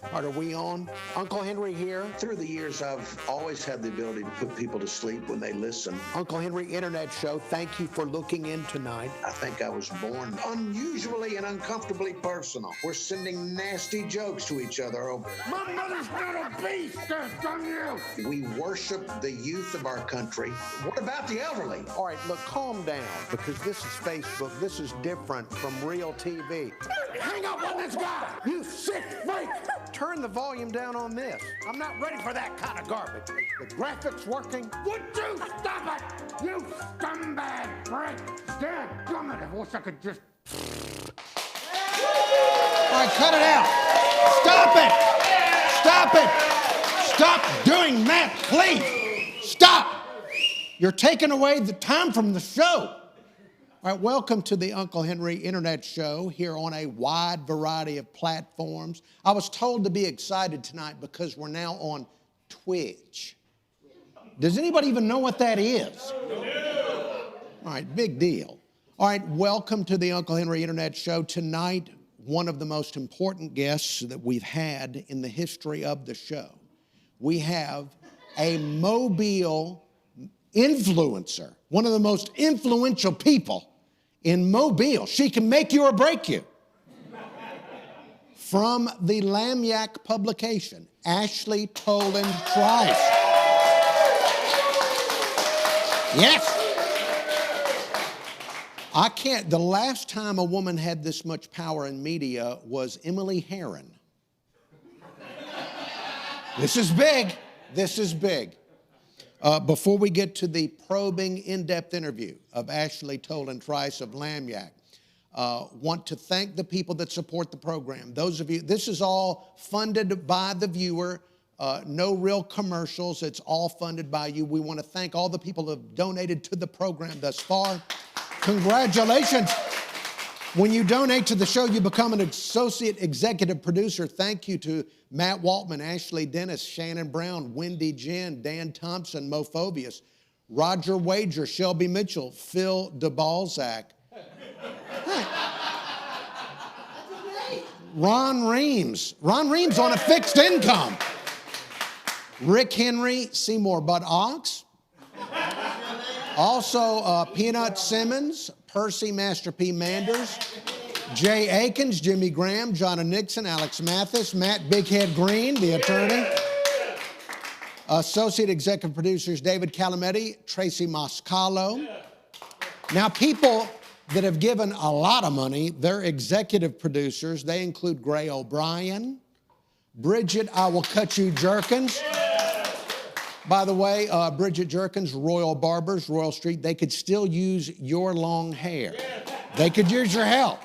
All right, are we on? Uncle Henry here. Through the years, I've always had the ability to put people to sleep when they listen. Uncle Henry Internet Show, thank you for looking in tonight. I think I was born unusually and uncomfortably personal. We're sending nasty jokes to each other over. My mother's not a beast, damn you! We worship the youth of our country. What about the elderly? All right, look, calm down, because this is Facebook. This is different from real TV. Hang up on this guy, you sick freak! Turn the volume down on this. I'm not ready for that kind of garbage. The graphics working. Would you stop it? You scumbag prick. Dadgummit, I wish I could just... All right, cut it out. Stop it. Stop it. Stop doing that, please. Stop. You're taking away the time from the show. All right, welcome to the Uncle Henry Internet Show here on a wide variety of platforms. I was told to be excited tonight because we're now on Twitch. Does anybody even know what that is? All right, big deal. All right, welcome to the Uncle Henry Internet Show. Tonight, one of the most important guests that we've had in the history of the show. We have a Mobile influencer, one of the most influential people in Mobile. She can make you or break you. From the Lamiac publication, Ashley Toland Trice. Yes. The last time a woman had this much power in media was Emily Herron. This is big. This is big. Before we get to the probing, in-depth interview of Ashley Toland Trice of Lamiac, want to thank the people that support the program. Those of you, this is all funded by the viewer, no real commercials. It's all funded by you. We want to thank all the people who have donated to the program thus far. Congratulations. When you donate to the show, you become an associate executive producer. Thank you to Matt Waltman, Ashley Dennis, Shannon Brown, Wendy Jen, Dan Thompson, Mo Phobius, Roger Wager, Shelby Mitchell, Phil DeBalzac, Ron Reams on a fixed income, Rick Henry, Seymour Bud Ox, also Peanut Simmons, Percy Master P. Manders, Jay Akins, Jimmy Graham, Jonna Nixon, Alex Mathis, Matt Bighead Green, the attorney. Associate executive producers David Calametti, Tracy Moscalo. Now, people that have given a lot of money, they're executive producers. They include Gray O'Brien, Bridget I Will Cut You Jerkins. By the way, Bridget Jerkins, Royal Barbers, Royal Street, they could still use your long hair. They could use your help.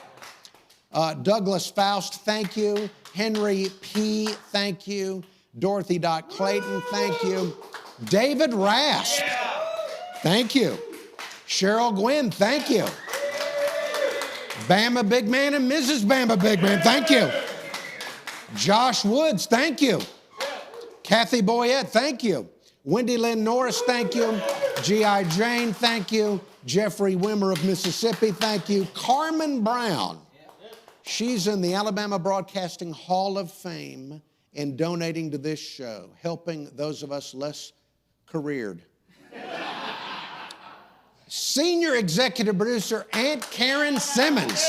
Douglas Faust, thank you. Henry P., thank you. Dorothy Clayton, thank you. David Rasp, thank you. Cheryl Gwynn, thank you. Bama Big Man and Mrs. Bama Big Man, thank you. Josh Woods, thank you. Kathy Boyette, thank you. Wendy Lynn Norris, thank you. G.I. Jane, thank you. Jeffrey Wimmer of Mississippi, thank you. Carmen Brown, she's in the Alabama Broadcasting Hall of Fame and donating to this show, helping those of us less careered. Senior executive producer, Aunt Karen Simmons.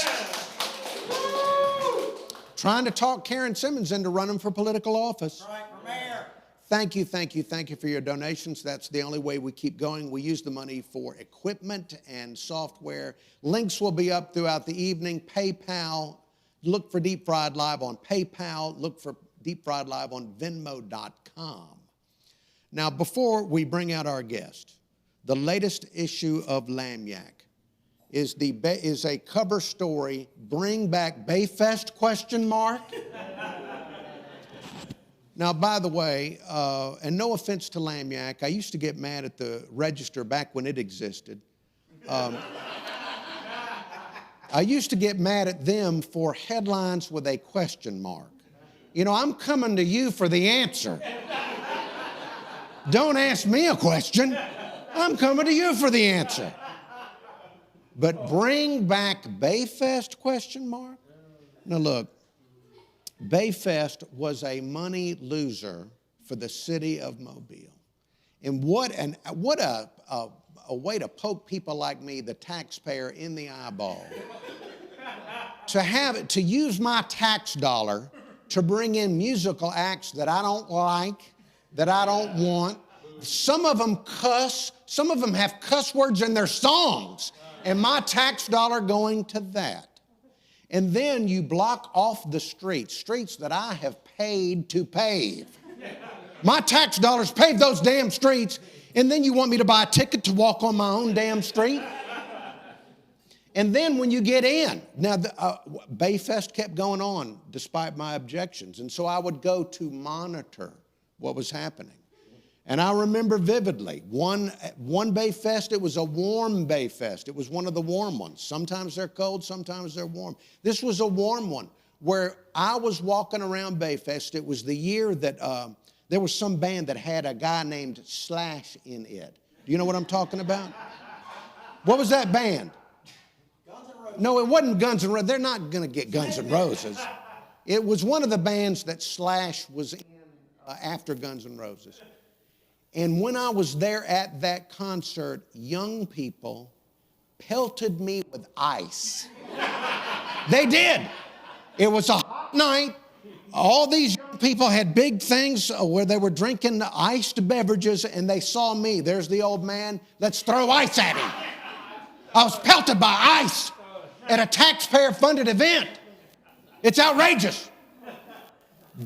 Trying to talk Karen Simmons into running for political office. Right, for mayor. Thank you for your donations. That's the only way we keep going. We use the money for equipment and software. Links will be up throughout the evening. PayPal, look for Deep Fried Live on PayPal. Look for Deep Fried Live on Venmo.com. Now, before we bring out our guest, the latest issue of Lamiac is a cover story, Bring Back Bayfest, ? Now, by the way, and no offense to Lamiac, I used to get mad at the Register back when it existed. I used to get mad at them for headlines with a question mark. You know, I'm coming to you for the answer. Don't ask me a question. I'm coming to you for the answer. But Bring Back Bayfest ? Now look, Bayfest was a money loser for the city of Mobile. And what a way to poke people like me, the taxpayer, in the eyeball. To use my tax dollar to bring in musical acts that I don't like, that I don't want. Some of them cuss, some of them have cuss words in their songs, and my tax dollar going to that. And then you block off the streets that I have paid to pave. My tax dollars paved those damn streets, and then you want me to buy a ticket to walk on my own damn street? And then when you get in, now Bayfest kept going on despite my objections, and so I would go to monitor what was happening. And I remember vividly, one Bayfest, it was a warm Bayfest. It was one of the warm ones. Sometimes they're cold, sometimes they're warm. This was a warm one where I was walking around Bayfest. It was the year that there was some band that had a guy named Slash in it. Do you know what I'm talking about? What was that band? No, it wasn't Guns N' Roses. They're not going to get Guns N' Roses. It was one of the bands that Slash was in after Guns N' Roses. And when I was there at that concert, young people pelted me with ice. They did. It was a hot night. All these young people had big things where they were drinking iced beverages, and they saw me. There's the old man. Let's throw ice at him. I was pelted by ice at a taxpayer-funded event. It's outrageous.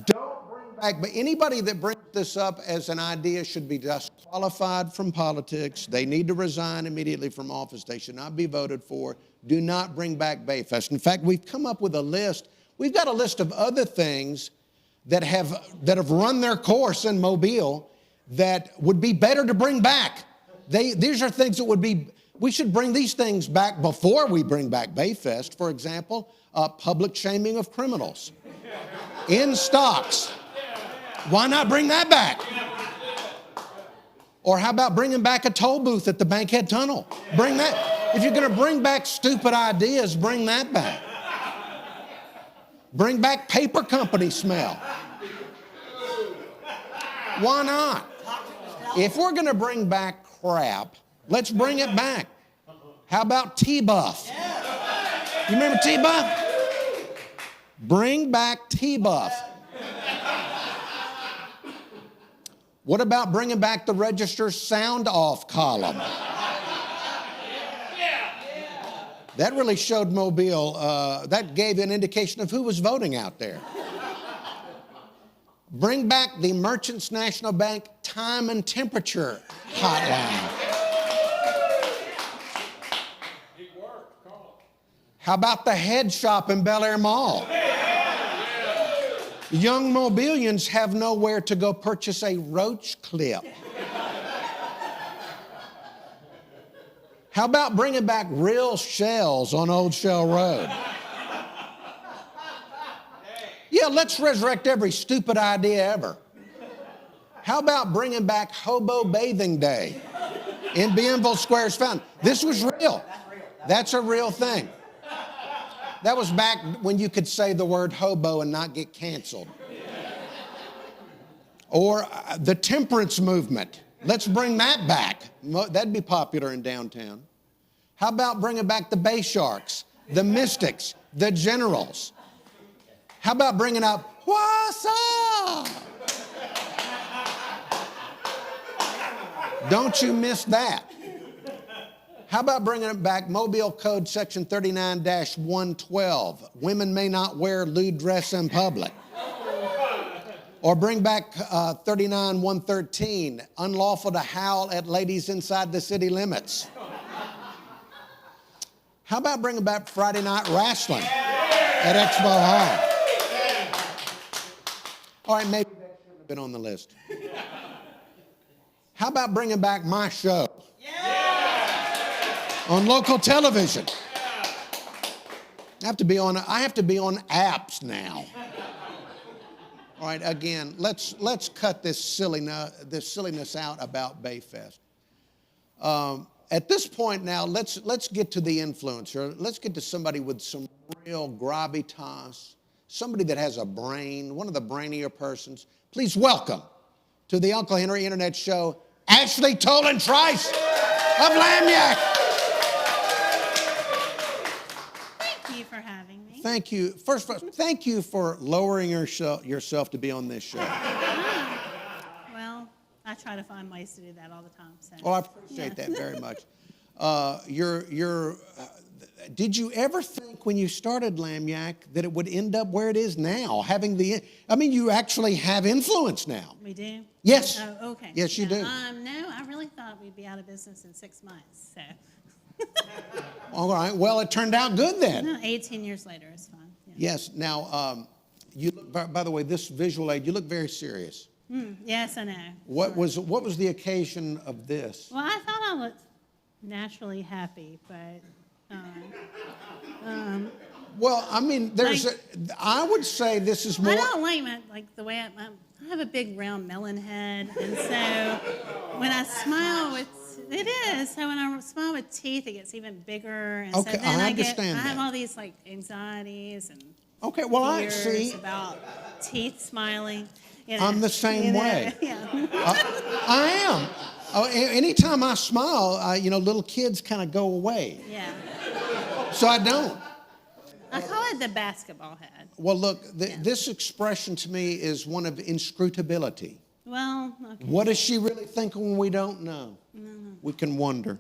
Don't bring back, but anybody that brings this up as an idea should be disqualified from politics. They need to resign immediately from office. They should not be voted for. Do not bring back Bayfest. In fact, we've come up with a list. We've got a list of other things that have run their course in Mobile that would be better to bring back. These are things that would be. We should bring these things back before we bring back Bayfest. For example, public shaming of criminals in stocks. Why not bring that back? Or how about bringing back a toll booth at the Bankhead Tunnel? Bring that. If you're going to bring back stupid ideas, bring that back. Bring back paper company smell. Why not? If we're going to bring back crap, let's bring it back. How about T-Buff? You remember T-Buff? Bring back T-Buff. What about bringing back the Register sound off column? That really showed Mobile, that gave an indication of who was voting out there. Bring back the Merchants National Bank time and temperature hotline. How about the head shop in Bel Air Mall? Young Mobilians have nowhere to go purchase a roach clip. How about bringing back real shells on Old Shell Road? Yeah, let's resurrect every stupid idea ever. How about bringing back Hobo Bathing Day in Bienville Square's Fountain? This was real. That's a real thing. That was back when you could say the word hobo and not get canceled. Or the temperance movement. Let's bring that back. That'd be popular in downtown. How about bringing back the Bay Sharks, the Mystics, the Generals? How about bringing up what's up? Don't you miss that. How about bringing it back Mobile Code Section 39-112, women may not wear lewd dress in public. Or bring back 39-113, unlawful to howl at ladies inside the city limits. How about bringing back Friday night wrestling at Expo Hall? All right, maybe that should have been on the list. How about bringing back my show on local television? I have to be on apps now. All right, again, let's cut this silliness out about Bayfest. At this point now, let's get to the influencer. Let's get to somebody with some real gravitas, somebody that has a brain, one of the brainier persons. Please welcome to the Uncle Henry Internet Show, Ashley Toland Trice of Lagniappe. Thank you for having me. Thank you. First of all, thank you for lowering yourself to be on this show. Well, I try to find ways to do that all the time. So. Well, I appreciate that very much. Did you ever think when you started Lagniappe that it would end up where it is now? You actually have influence now. We do? Yes. Oh, okay. Yes, you do. No, I really thought we'd be out of business in 6 months. So. All right. Well, it turned out good then. No, 18 years later, it's fine. Yeah. Yes. Now, you look, by the way, this visual aid, you look very serious. Yes, I know. What was the occasion of this? Well, I thought I looked naturally happy, but. Well, I mean, I would say this is more. I don't like the way I have a big round melon head, and so when I smile it is. So when I smile with teeth, it gets even bigger, and Okay, so then I I understand have that. all these like anxieties and Okay, well, I fears see. about teeth smiling. You know, I'm the same way. Yeah. I am. Anytime I smile, little kids kind of go away. Yeah. So I don't. I call it the basketball head. Well, look, this expression to me is one of inscrutability. Well, okay. What is she really thinking when we don't know? We can wonder.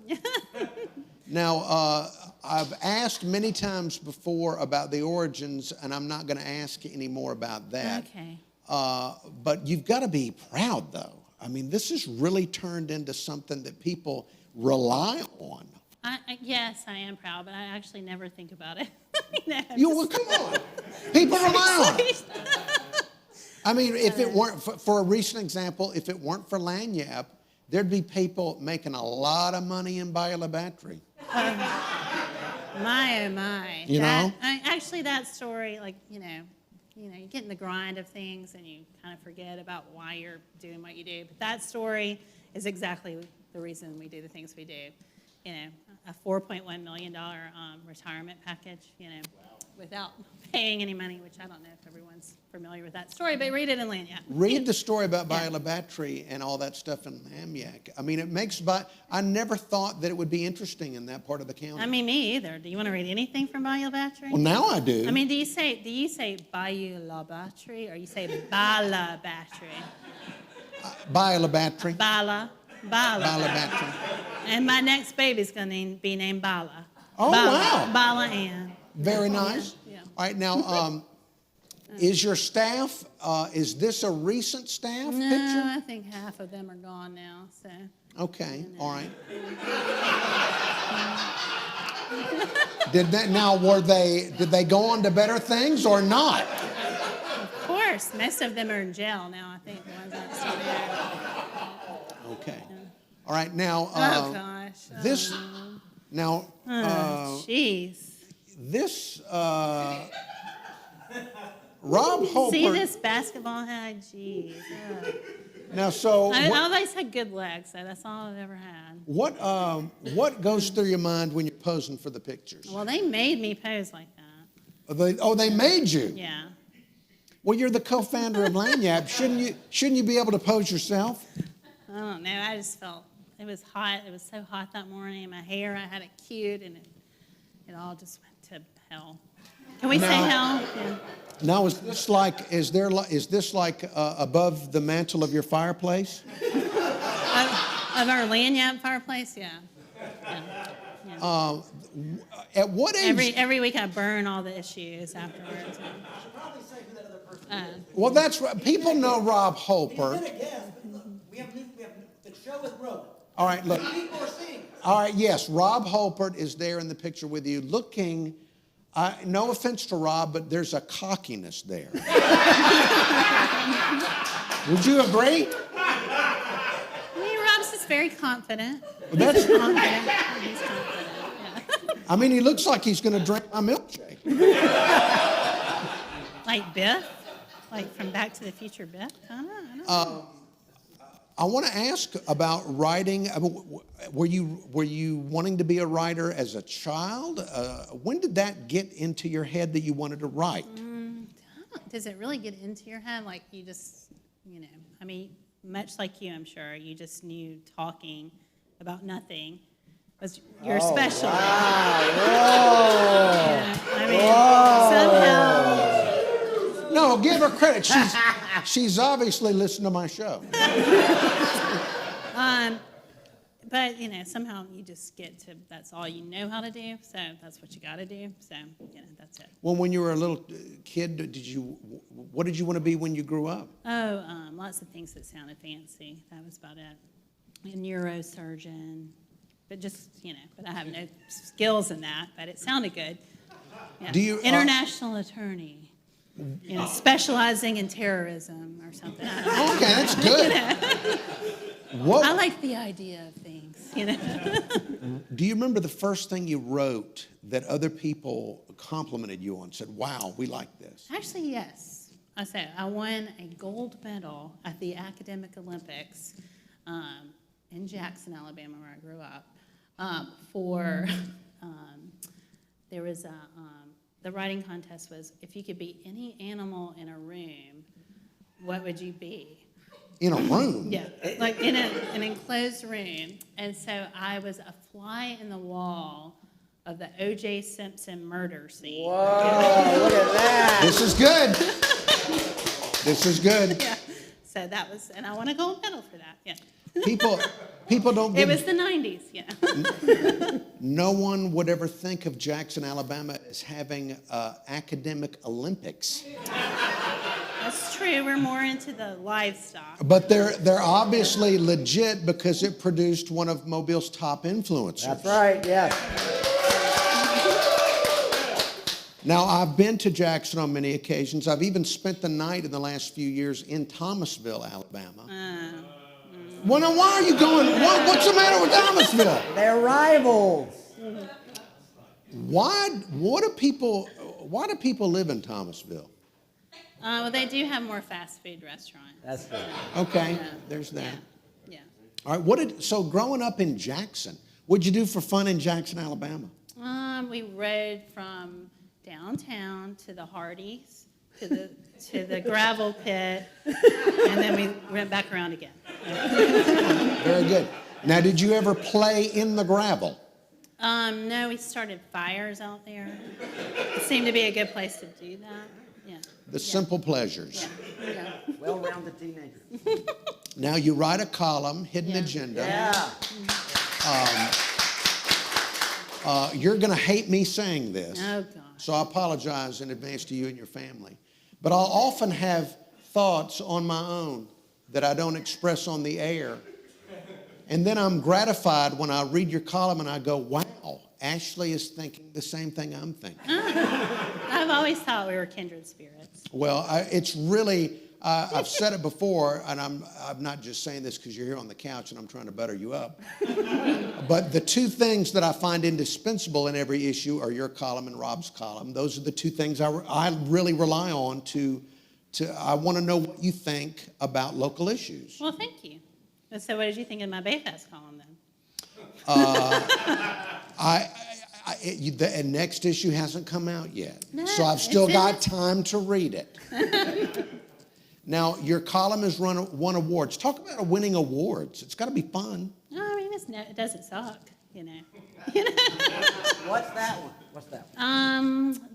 Now, I've asked many times before about the origins, and I'm not going to ask any more about that. Okay. But you've got to be proud, though. I mean, this has really turned into something that people rely on. Yes, I am proud, but I actually never think about it. Well, come on. People rely on it. I mean, if it weren't, for a recent example, if it weren't for Lagniappe, there'd be people making a lot of money in Bayou-la-Battery. My, oh my. You know? Actually, that story, you get in the grind of things and you kind of forget about why you're doing what you do. But that story is exactly the reason we do the things we do. A $4.1 million retirement package, without paying any money, which I don't know if everyone's familiar with that story, but read it in Lagniappe. Read the story about Bayou-la-Battery and all that stuff in Lagniappe. I mean, I never thought that it would be interesting in that part of the county. I mean, me either. Do you want to read anything from Bayou-la-Battery? Well, now I do. I mean, do you say Bayou-la-Battery or you say Bala-Battery? Bayou-la-Battery. Bala-Battery. And my next baby's going to be named Bala. Oh, Bala. wow. Bala Ann. Very nice. Yeah. All right, now, is your staff, is this a recent staff No, picture? I think half of them are gone now, so. Okay, all right. Did they go on to better things or not? Of course, most of them are in jail now, I think, the ones that are still there. Okay. All right, now, Oh, gosh. this, now, Jeez. this, Rob Holper. See this basketball head? Jeez. Now, so I always had good legs, so that's all I've ever had. what goes through your mind when you're posing for the pictures? Well, they made me pose like that. They made you? Yeah. Well, you're the co-founder of Lagniappe. Shouldn't you be able to pose yourself? I don't know. I just felt it was hot. It was so hot that morning. My hair, I had it cute, and it all just went to hell. Can we say hell? Yeah. Now, is this like above the mantle of your fireplace? Of our Lagniappe fireplace, yeah. At what age? Every week I burn all the issues afterwards. Well, that's right. People know Rob Holper. The show is broken. All right, look. People are seeing it. All right, yes, Rob Holpert is there in the picture with you, looking. No offense to Rob, but there's a cockiness there. Would you agree? I mean, Rob's just very confident. That's. He's confident. Yeah. I mean, he looks like he's going to drink my milkshake. Like Biff? Like from Back to the Future Biff? I don't know. I want to ask about writing. Were you wanting to be a writer as a child? When did that get into your head that you wanted to write? I does it really get into your head? Like you just, I mean, much like you, I'm sure, you just knew talking about nothing was your specialty. Wow. I mean, somehow. No, give her credit. She's obviously listened to my show. But, somehow you just get to, that's all you know how to do, so that's what you got to do, so, that's it. Well, when you were a little kid, what did you want to be when you grew up? Oh, lots of things that sounded fancy. That was about it. A neurosurgeon, but just, but I have no skills in that, but it sounded good. Yeah. Do you, international attorney, specializing in terrorism or something. I don't know. Okay, that's good. What? I like the idea of things, Do you remember the first thing you wrote that other people complimented you on, said, wow, we like this? Actually, yes. I won a gold medal at the Academic Olympics in Jackson, Alabama, where I grew up, there was the writing contest was, if you could be any animal in a room, what would you be? In a room? Yeah, like in an enclosed room. And so I was a fly in the wall of the O.J. Simpson murder scene. Whoa, look at that. This is good. This is good. Yeah. So that was, and I won a gold medal for that, yeah. People don't It give... was the 90s, yeah. No one would ever think of Jackson, Alabama as having academic Olympics. That's true. We're more into the livestock. But they're obviously legit because it produced one of Mobile's top influencers. That's right, yes. Now, I've been to Jackson on many occasions. I've even spent the night in the last few years in Thomasville, Alabama. Well, now, why are you going? What's the matter with Thomasville? They're rivals. Why do people live in Thomasville? Well, they do have more fast food restaurants. That's good. Okay, there's that. Yeah. All right, so growing up in Jackson, what'd you do for fun in Jackson, Alabama? We rode from downtown to the Hardee's, to the gravel pit, and then we went back around again. Very good. Now, did you ever play in the gravel? No, we started fires out there. It seemed to be a good place to do that. Yeah. The simple pleasures. Yeah. Well-rounded teenager. Now, you write a column, Hidden Agenda. Yeah. You're going to hate me saying this. Oh, God. So I apologize in advance to you and your family. But I'll often have thoughts on my own that I don't express on the air. And then I'm gratified when I read your column and I go, wow, Ashley is thinking the same thing I'm thinking. I've always thought we were kindred spirits. Well, it's really, I've said it before, and I'm not just saying this because you're here on the couch and I'm trying to butter you up. But the two things that I find indispensable in every issue are your column and Rob's column. Those are the two things I really rely on I want to know what you think about local issues. Well, thank you. So what did you think of my Bayfest column then? The next issue hasn't come out yet. No, So I've still it's in got it. time to read it. Now, your column has won awards. Talk about winning awards. It's got to be fun. No, I mean, it doesn't suck, you know. What's that one?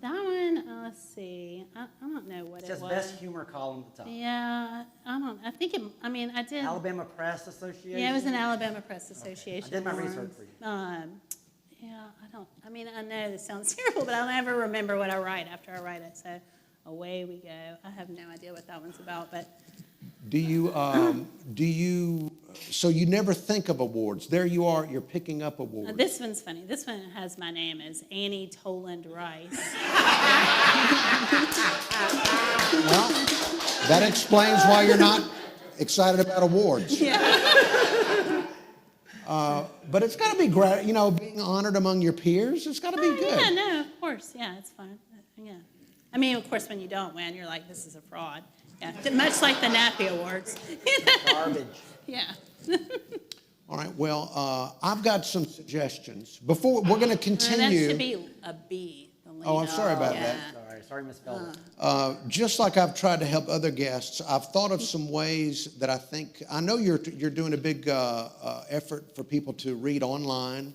That one, let's see. I don't know what It it says was. best humor column at the top. Yeah, I think I did. Alabama Press Association. Yeah, it was an Alabama Press Association. I did my award. research for you. Yeah, I know this sounds terrible, but I'll never remember what I write after I write it. So away we go. I have no idea what that one's about, but. So you never think of awards. There you are, you're picking up awards. This one's funny. This one has my name as Annie Toland Rice. Well, that explains why you're not excited about awards. Yeah. But it's got to be great, being honored among your peers. It's got to be good. Yeah, no, of course. Yeah, it's fun. Yeah. I mean, of course, when you don't win, you're like, this is a fraud. Yeah, much like the Nappy Awards. Garbage. Yeah. All right, well, I've got some suggestions. Before we're going to continue. That should be a B. Oh, I'm sorry about that. Sorry. Sorry, misspelled it. Just like I've tried to help other guests, I've thought of some ways that I know you're doing a big effort for people to read online,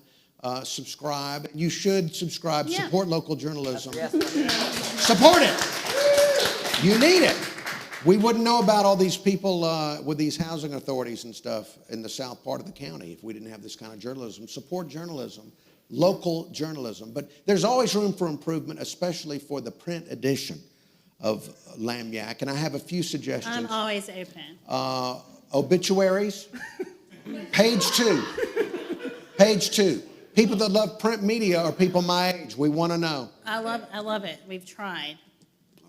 subscribe. You should subscribe, Yeah. support local journalism. Yes, Support it. You need it. We wouldn't know about all these people with these housing authorities and stuff in the south part of the county if we didn't have this kind of journalism. Support journalism, local journalism. But there's always room for improvement, especially for the print edition of Lagniappe. And I have a few suggestions. I'm always open. Obituaries, page 2. Page 2. People that love print media are people my age. We want to know. I love it. We've tried.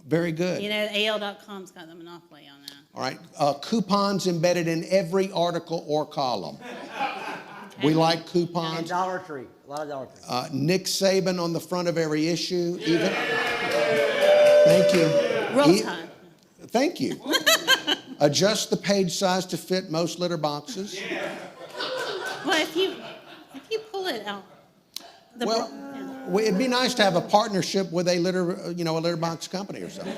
Very good. You know, AL.com's got the monopoly on that. All right. Coupons embedded in every article or column. Okay. We like And coupons. Dollar Tree. A lot of Dollar Tree. Nick Saban on the front of every issue, even. Thank you. Roll Tide. Thank you. Adjust the page size to fit most litter boxes. Well, if you pull it out, Well, it'd be nice to have a partnership with a litter box company or something.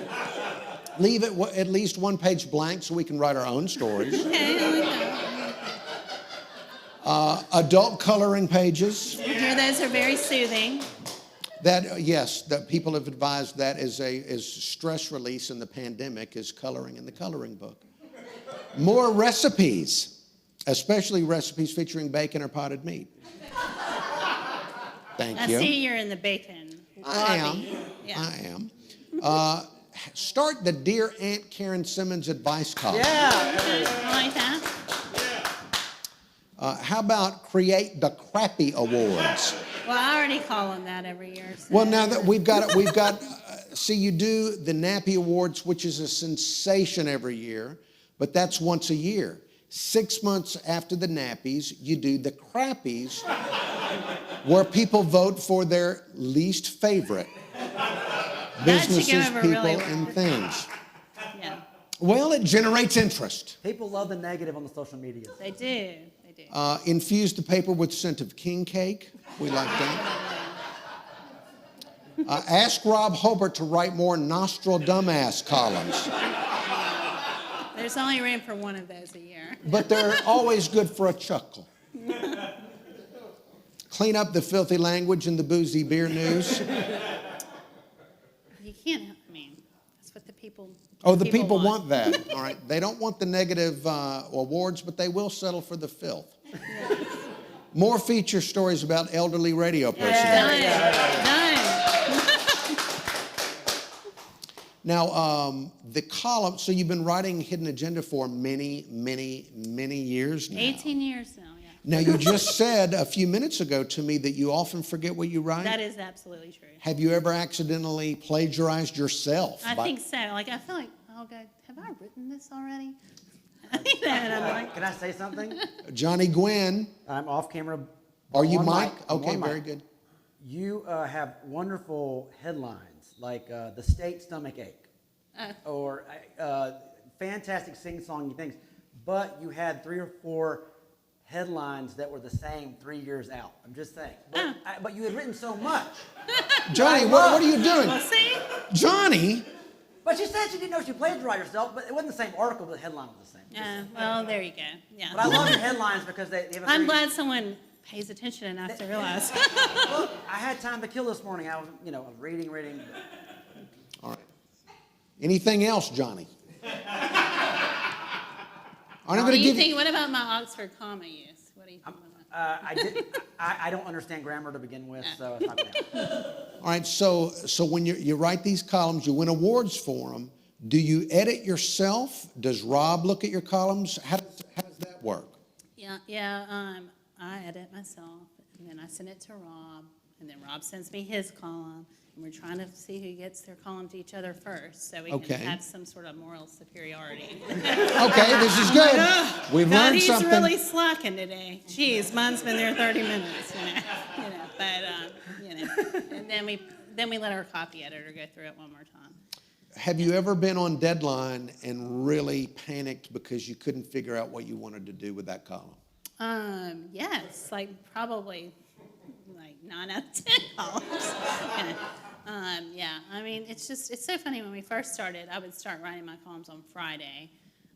Leave it at least one page blank so we can write our own stories. Okay, I like that. Adult coloring pages. I hear those are very soothing. That people have advised that is stress release in the pandemic is coloring in the coloring book. More recipes, especially recipes featuring bacon or potted meat. Thank I you. see you're in the bacon I am. lobby. Yeah. I am. Start the Dear Aunt Karen Simmons advice column. Yeah. I like that. How about create the Crappy Awards? Well, I already call them that every year. So. Well, now that we've got see, you do the Nappy Awards, which is a sensation every year, but that's once a year. 6 months after the nappies, you do the crappies, where people vote for their least favorite businesses, over people, really well. and things. Yeah, Well, it generates interest. People love the negative on the social media. they do. They do. Infuse the paper with scent of king cake. We like that. Ask Rob Hobart to write more nostril dumbass columns. There's only room for one of those a year. But they're always good for a chuckle. Clean up the filthy language in the boozy beer news. You can't. I mean, that's what the people. Oh, the people want that. All right. They don't want the negative awards, but they will settle for the filth. More feature stories about elderly radio personalities. Done. Now, the column, so you've been writing Hidden Agenda for many, many, many years now. 18 years now. Yeah. Now, you just said a few minutes ago to me that you often forget what you write. That is absolutely true. Have you ever accidentally plagiarized yourself? I think so. Like I feel like I'll go. Have I written this already? And I'm like, Can I say something? Johnny Gwynn, I'm off camera. are you on Mike? mic. I'm Okay, on very mic. good. You have wonderful headlines like the state stomach ache or fantastic sing-songy things, but you had 3 or 4 headlines that were the same 3 years out. I'm just saying. But you had written so much. Johnny, what are you doing? well, see, Johnny, But she said she didn't know she plagiarized herself, but it wasn't the same article, but the headline was the same. well, there you go. Yeah. But I love your headlines because they have a I'm very- glad someone pays attention enough to realize. Look, I had time to kill this morning. I was, reading. all right. Anything else, Johnny? I'm What going do to you give think? What about my Oxford comma use? What do you think about that? I don't understand grammar to begin with, so it's not going to All right, so when you write these columns, you win awards for them. Do you edit yourself? Does Rob look at your columns? How does that work? Yeah. I edit myself, and then I send it to Rob, and then Rob sends me his column, and we're trying to see who gets their column to each other first, so we Okay. can have some sort of moral superiority. Okay, this is good. We've God, learned he's something. really slacking today. Jeez, mine's been there 30 minutes, and then we let our copy editor go through it one more time. Have you ever been on deadline and really panicked because you couldn't figure out what you wanted to do with that column? Yes, like probably like 9 out of 10 columns. Yeah, I mean, it's so funny. When we first started, I would start writing my columns on Friday,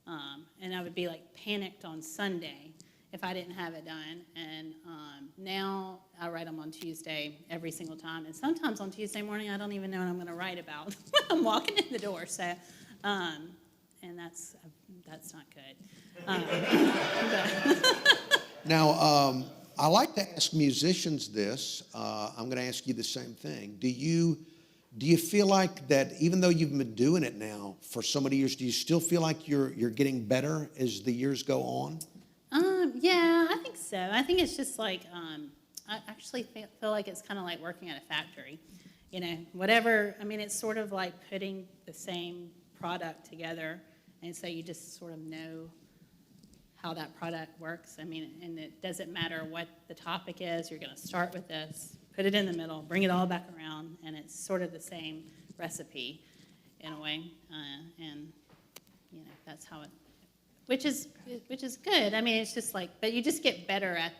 and I would be like panicked on Sunday if I didn't have it done. And now I write them on Tuesday every single time. And sometimes on Tuesday morning, I don't even know what I'm going to write about when I'm walking in the door. So, and that's not good. Now, I like to ask musicians this. I'm going to ask you the same thing. Do you feel like that even though you've been doing it now for so many years, do you still feel like you're getting better as the years go on? Yeah, I think so. I think it's just like, I actually feel like it's kind of like working at a factory. You know, whatever, I mean, it's sort of like putting the same product together, and so you just sort of know how that product works. I mean, and it doesn't matter what the topic is, you're going to start with this, put it in the middle, bring it all back around, and it's sort of the same recipe in a way. And, you know, that's how it, which is good. I mean, it's just like, but you just get better at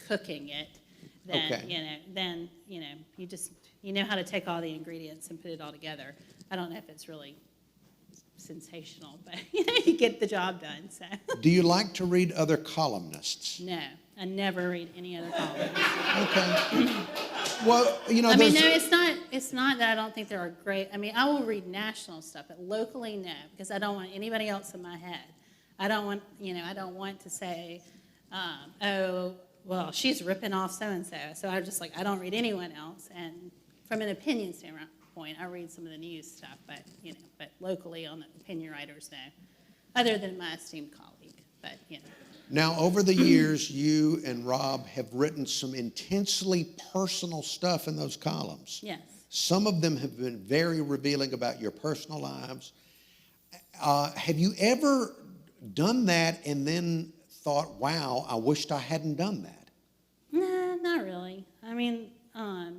cooking it than, Okay. you know how to take all the ingredients and put it all together. I don't know if it's really sensational, but you get the job done. So. Do you like to read other columnists? No, I never read any other columns. Okay. Well, you know, I mean, no, it's not that I don't think they're great. I mean, I will read national stuff, but locally, no, because I don't want anybody else in my head. I don't want to say, oh, well, she's ripping off so-and-so. So I'm just like, I don't read anyone else. And from an opinion standpoint, I read some of the news stuff, but locally on the opinion writers, no, other than my esteemed colleague, but. Now, over the years, you and Rob have written some intensely personal stuff in those columns. Yes. Some of them have been very revealing about your personal lives. Have you ever done that and then thought, wow, I wished I hadn't done that? No, not really. I mean, no,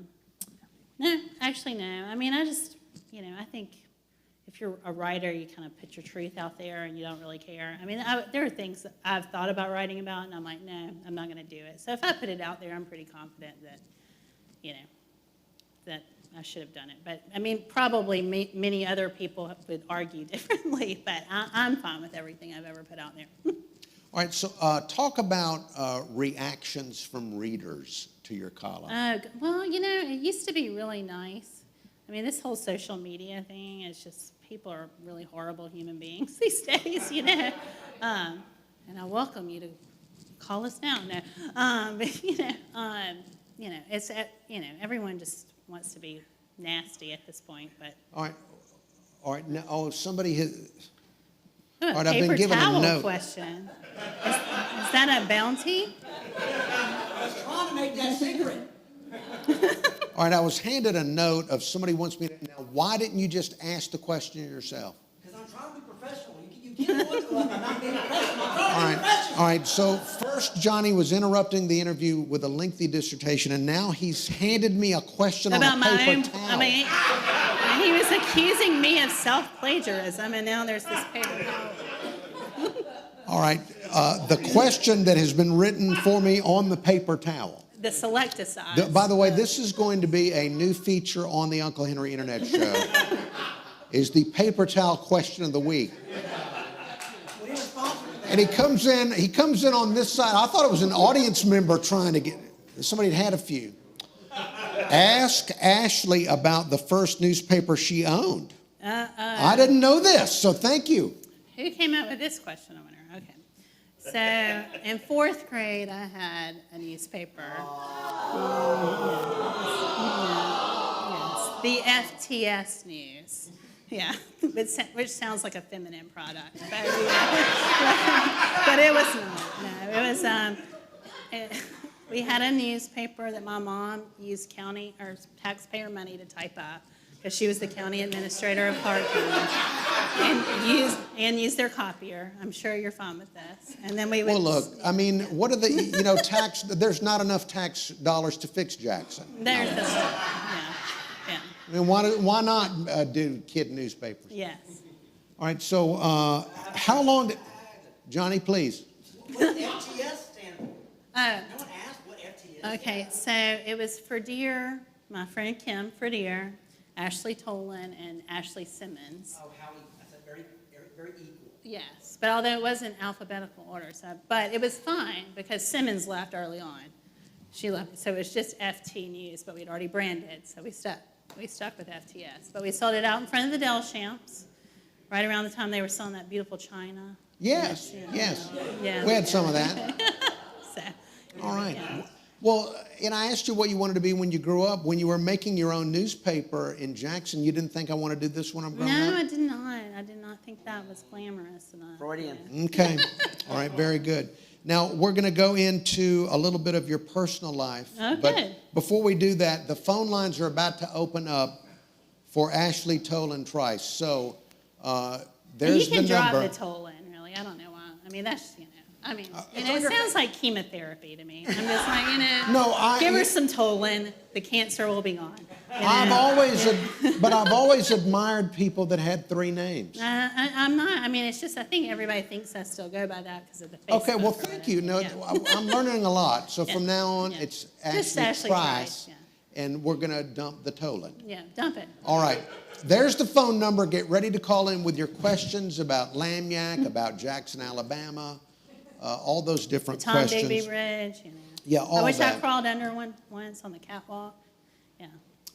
actually, no. I mean, I just, I think if you're a writer, you kind of put your truth out there and you don't really care. I mean, there are things that I've thought about writing about, and I'm like, no, I'm not going to do it. So if I put it out there, I'm pretty confident that, that I should have done it. But, I mean, probably many other people would argue differently, but I'm fine with everything I've ever put out there. All right, so talk about reactions from readers to your column. Well, it used to be really nice. I mean, this whole social media thing is just, people are really horrible human beings these days, and I welcome you to call us now. No, but it's everyone just wants to be nasty at this point. But all right. Now, somebody has. Ooh, all right, I've been paper given a towel note. question. Is that a bounty? I was trying to make that secret. All right, I was handed a note of somebody wants me to. Now, why didn't you just ask the question yourself? Because I'm trying to be professional. You can't want to. I'm not being professional. I'm trying to be professional. All right. So first, Johnny was interrupting the interview with a lengthy dissertation, and now he's handed me a question About on a my paper own. towel. I mean, he was accusing me of self-plagiarism, and now there's this paper towel. All right. The question that has been written for me on the paper towel. The selecticides. By the way, this is going to be a new feature on the Uncle Henry Internet Show. Is the paper towel question of the week. And he comes in on this side. I thought it was an audience member trying to get, somebody had a few. Ask Ashley about the first newspaper she owned. I didn't know this, so thank you. Who came up with this question, I wonder? Okay. So in fourth grade, I had a newspaper. Yes. The FTS News. Yeah, which sounds like a feminine product, but it was not. No, it was. We had a newspaper that my mom used county or taxpayer money to type up because she was the county administrator of Clark County, and used their copier. I'm sure you're fine with this. And then we would. Well, look, I mean, what are the tax? There's not enough tax dollars to fix Jackson. There's the yeah. I mean, why not do kid newspapers? Yes. All right, so how long did, Johnny, please. What does FTS stand for? Oh. No one asked what FTS. Okay, so it was for dear my friend Kim Fredier, Ashley Toland, and Ashley Simmons. Oh, how I said very, very equal. Yes, but although it wasn't alphabetical order, but it was fine because Simmons left early on. She left, so it was just FT News, but we'd already branded, so we stuck with FTS. But we sold it out in front of the Delchamps, right around the time they were selling that beautiful china. Yes, Yeah. yes. Yeah. We had some of that. So, All right. yeah. Well, and I asked you what you wanted to be when you grew up. When you were making your own newspaper in Jackson, you didn't think I want to do this when I'm growing No, up? I did not. I did not think that was glamorous enough. Freudian. Okay. All right, very good. Now, we're going to go into a little bit of your personal life. Oh, but good. before we do that, the phone lines are about to open up for Ashley Toland Trice. So there's you can the drop number. the toll in, really. I don't know why. I mean, that's, it sounds like chemotherapy to me. I'm just like, No, give her some Toland, the cancer will be gone. I've always admired people that had three names. I'm not. I mean, it's just I think everybody thinks I still go by that because of the Facebook. Okay, well, or thank whatever. you. No, Yeah. I'm learning a lot. So Yeah. from now on, Yeah. it's Just Ashley Ashley Trice, Trice, yeah. and we're going to dump the Toland. Yeah, dump it. All right. There's the phone number. Get ready to call in with your questions about Lagniappe, about Jackson, Alabama, all those different Tom questions. Digby Bridge. Yeah, all I wish I that. crawled under one once on the catwalk. Yeah.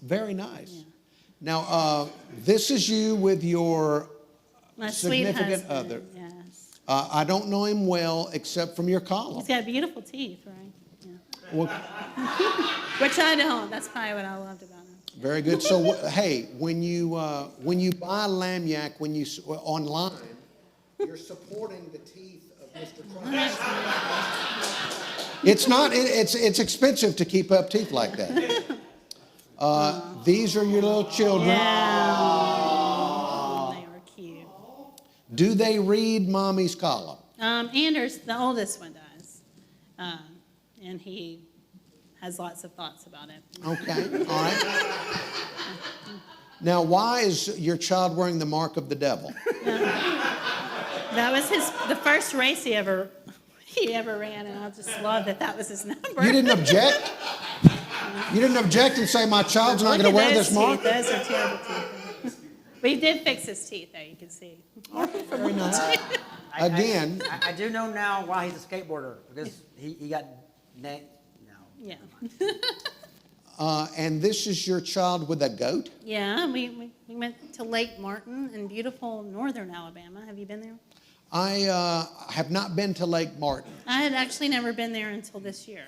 Very nice. Yeah. Now, this is you with your My sweet significant husband. other. Yes. I don't know him well except from your column. He's got beautiful teeth, right? Yeah. Well, Which I don't. That's probably what I loved about him. very good. So, hey, when you buy Lagniappe online, you're supporting the teeth of Mr. Trice. It's not. It's expensive to keep up teeth like that. These are your little children. Yeah. They were cute. Do they read Mommy's column? Anders, the oldest one, does. And he has lots of thoughts about it. Okay. All right. Now, why is your child wearing the mark of the devil? That was the first race he ever ran, and I just love that was his number. You didn't object? You didn't object and say, my child's not Look going to at wear those this mark? teeth. Those are terrible teeth. But he did fix his teeth, though, you can see. Very nice. Again. I do know now why he's a skateboarder, because he got no. Yeah. And this is your child with a goat? Yeah, we went to Lake Martin in beautiful northern Alabama. Have you been there? I have not been to Lake Martin. I had actually never been there until this year.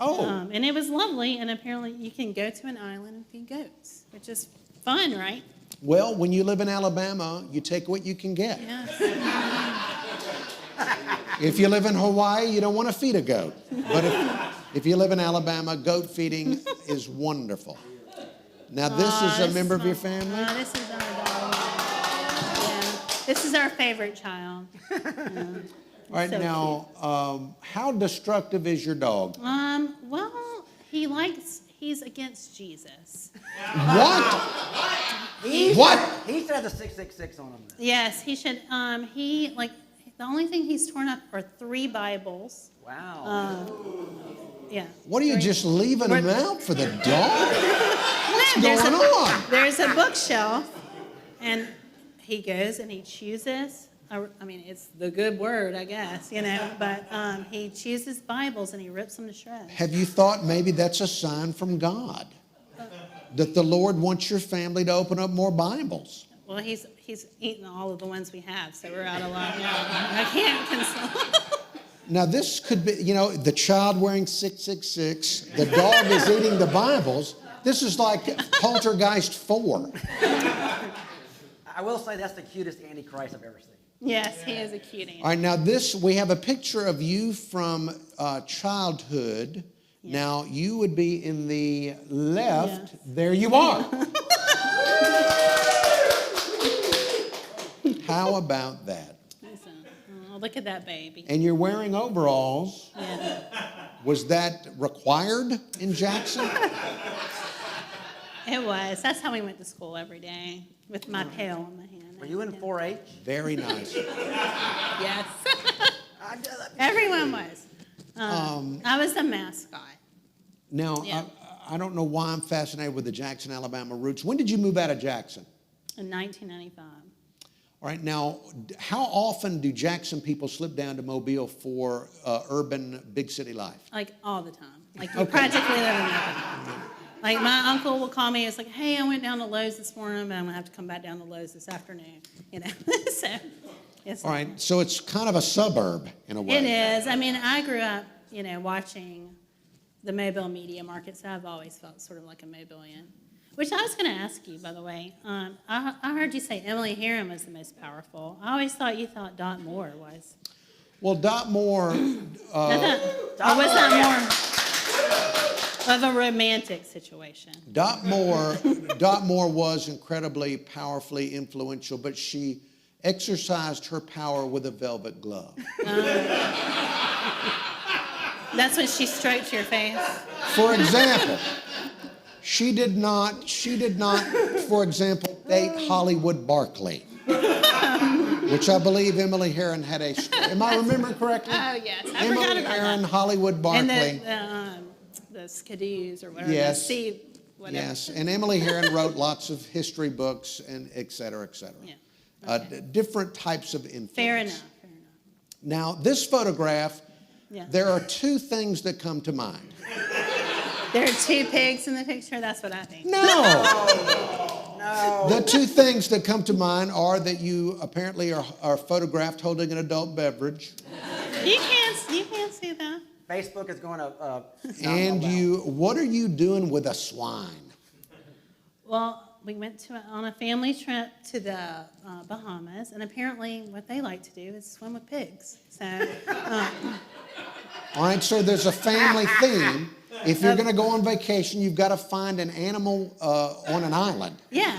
Oh. And it was lovely, and apparently you can go to an island and feed goats, which is fun, right? Well, when you live in Alabama, you take what you can get. Yes. If you live in Hawaii, you don't want to feed a goat. But if you live in Alabama, goat feeding is wonderful. Now, this is a member of your family? This is our dog. Yeah. This is our favorite child. Yeah. All right, So now, how destructive is your dog? Well, he's against Jesus. What? What? He should have the 666 on him. Then. Yes, he should. The only thing he's torn up are 3 Bibles. Wow. Yeah. What are you 3. just leaving them out for the dog? What's There's going on? There's a bookshelf, and he goes and he chooses. I mean, it's the good word, I guess, but he chooses Bibles and he rips them to shreds. Have you thought maybe that's a sign from God? That the Lord wants your family to open up more Bibles? Well, he's eaten all of the ones we have, so we're out of luck. I can't console. Now, this could be, the child wearing 666, the dog is eating the Bibles. This is like Poltergeist 4. I will say that's the cutest Antichrist I've ever seen. Yes, he is a cutie. All right, now we have a picture of you from childhood. Yeah. Now, you would be in the left. Yes. There you are. How about that? Listen, look at that baby. And you're wearing overalls. Yeah. Was that required in Jackson? It was. That's how we went to school every day, with my pail in my hand. Were you in 4-H? Very nice. Yes. Everyone was. I was the mascot. Now, Yeah. I don't know why I'm fascinated with the Jackson, Alabama roots. When did you move out of Jackson? In 1995. All right, now, how often do Jackson people slip down to Mobile for urban big city life? Like all the time. Like you practically live in Mobile. Like my uncle will call me. It's like, hey, I went down to Lowe's this morning, but I'm gonna have to come back down to Lowe's this afternoon. You know, so it's. All right, so it's kind of a suburb in a way. It is. I mean, I grew up, you know, watching the Mobile media market, so I've always felt sort of like a Mobilian. Which I was going to ask you, by the way. I heard you say Emily Herron was the most powerful. I always thought you thought Dot Moore was. Well, Dot Moore. Or was that more of a romantic situation? Dot Moore was incredibly powerfully influential, but she exercised her power with a velvet glove. That's when she stroked your face? For example, she did not, for example, date Hollywood Barkley, which I believe Emily Herron had a, am I remembering correctly? Oh, yes. I forgot Emily about Herron, that. Hollywood Barkley. And the Skidoos or whatever. Yes. The whatever. Yes, and Emily Herron wrote lots of history books and et cetera, et cetera. Yeah. Okay. Different types of influence. Fair enough. Now, this photograph, Yeah. there are two things that come to mind. There are two pigs in the picture? That's what I think. No. The two things that come to mind are that you apparently are photographed holding an adult beverage. You can't see that. Facebook is going to. And what are you doing with a swine? Well, we went on a family trip to the Bahamas, and apparently what they like to do is swim with pigs. So, All right, so there's a family theme. If you're going to go on vacation, you've got to find an animal on an island. yeah,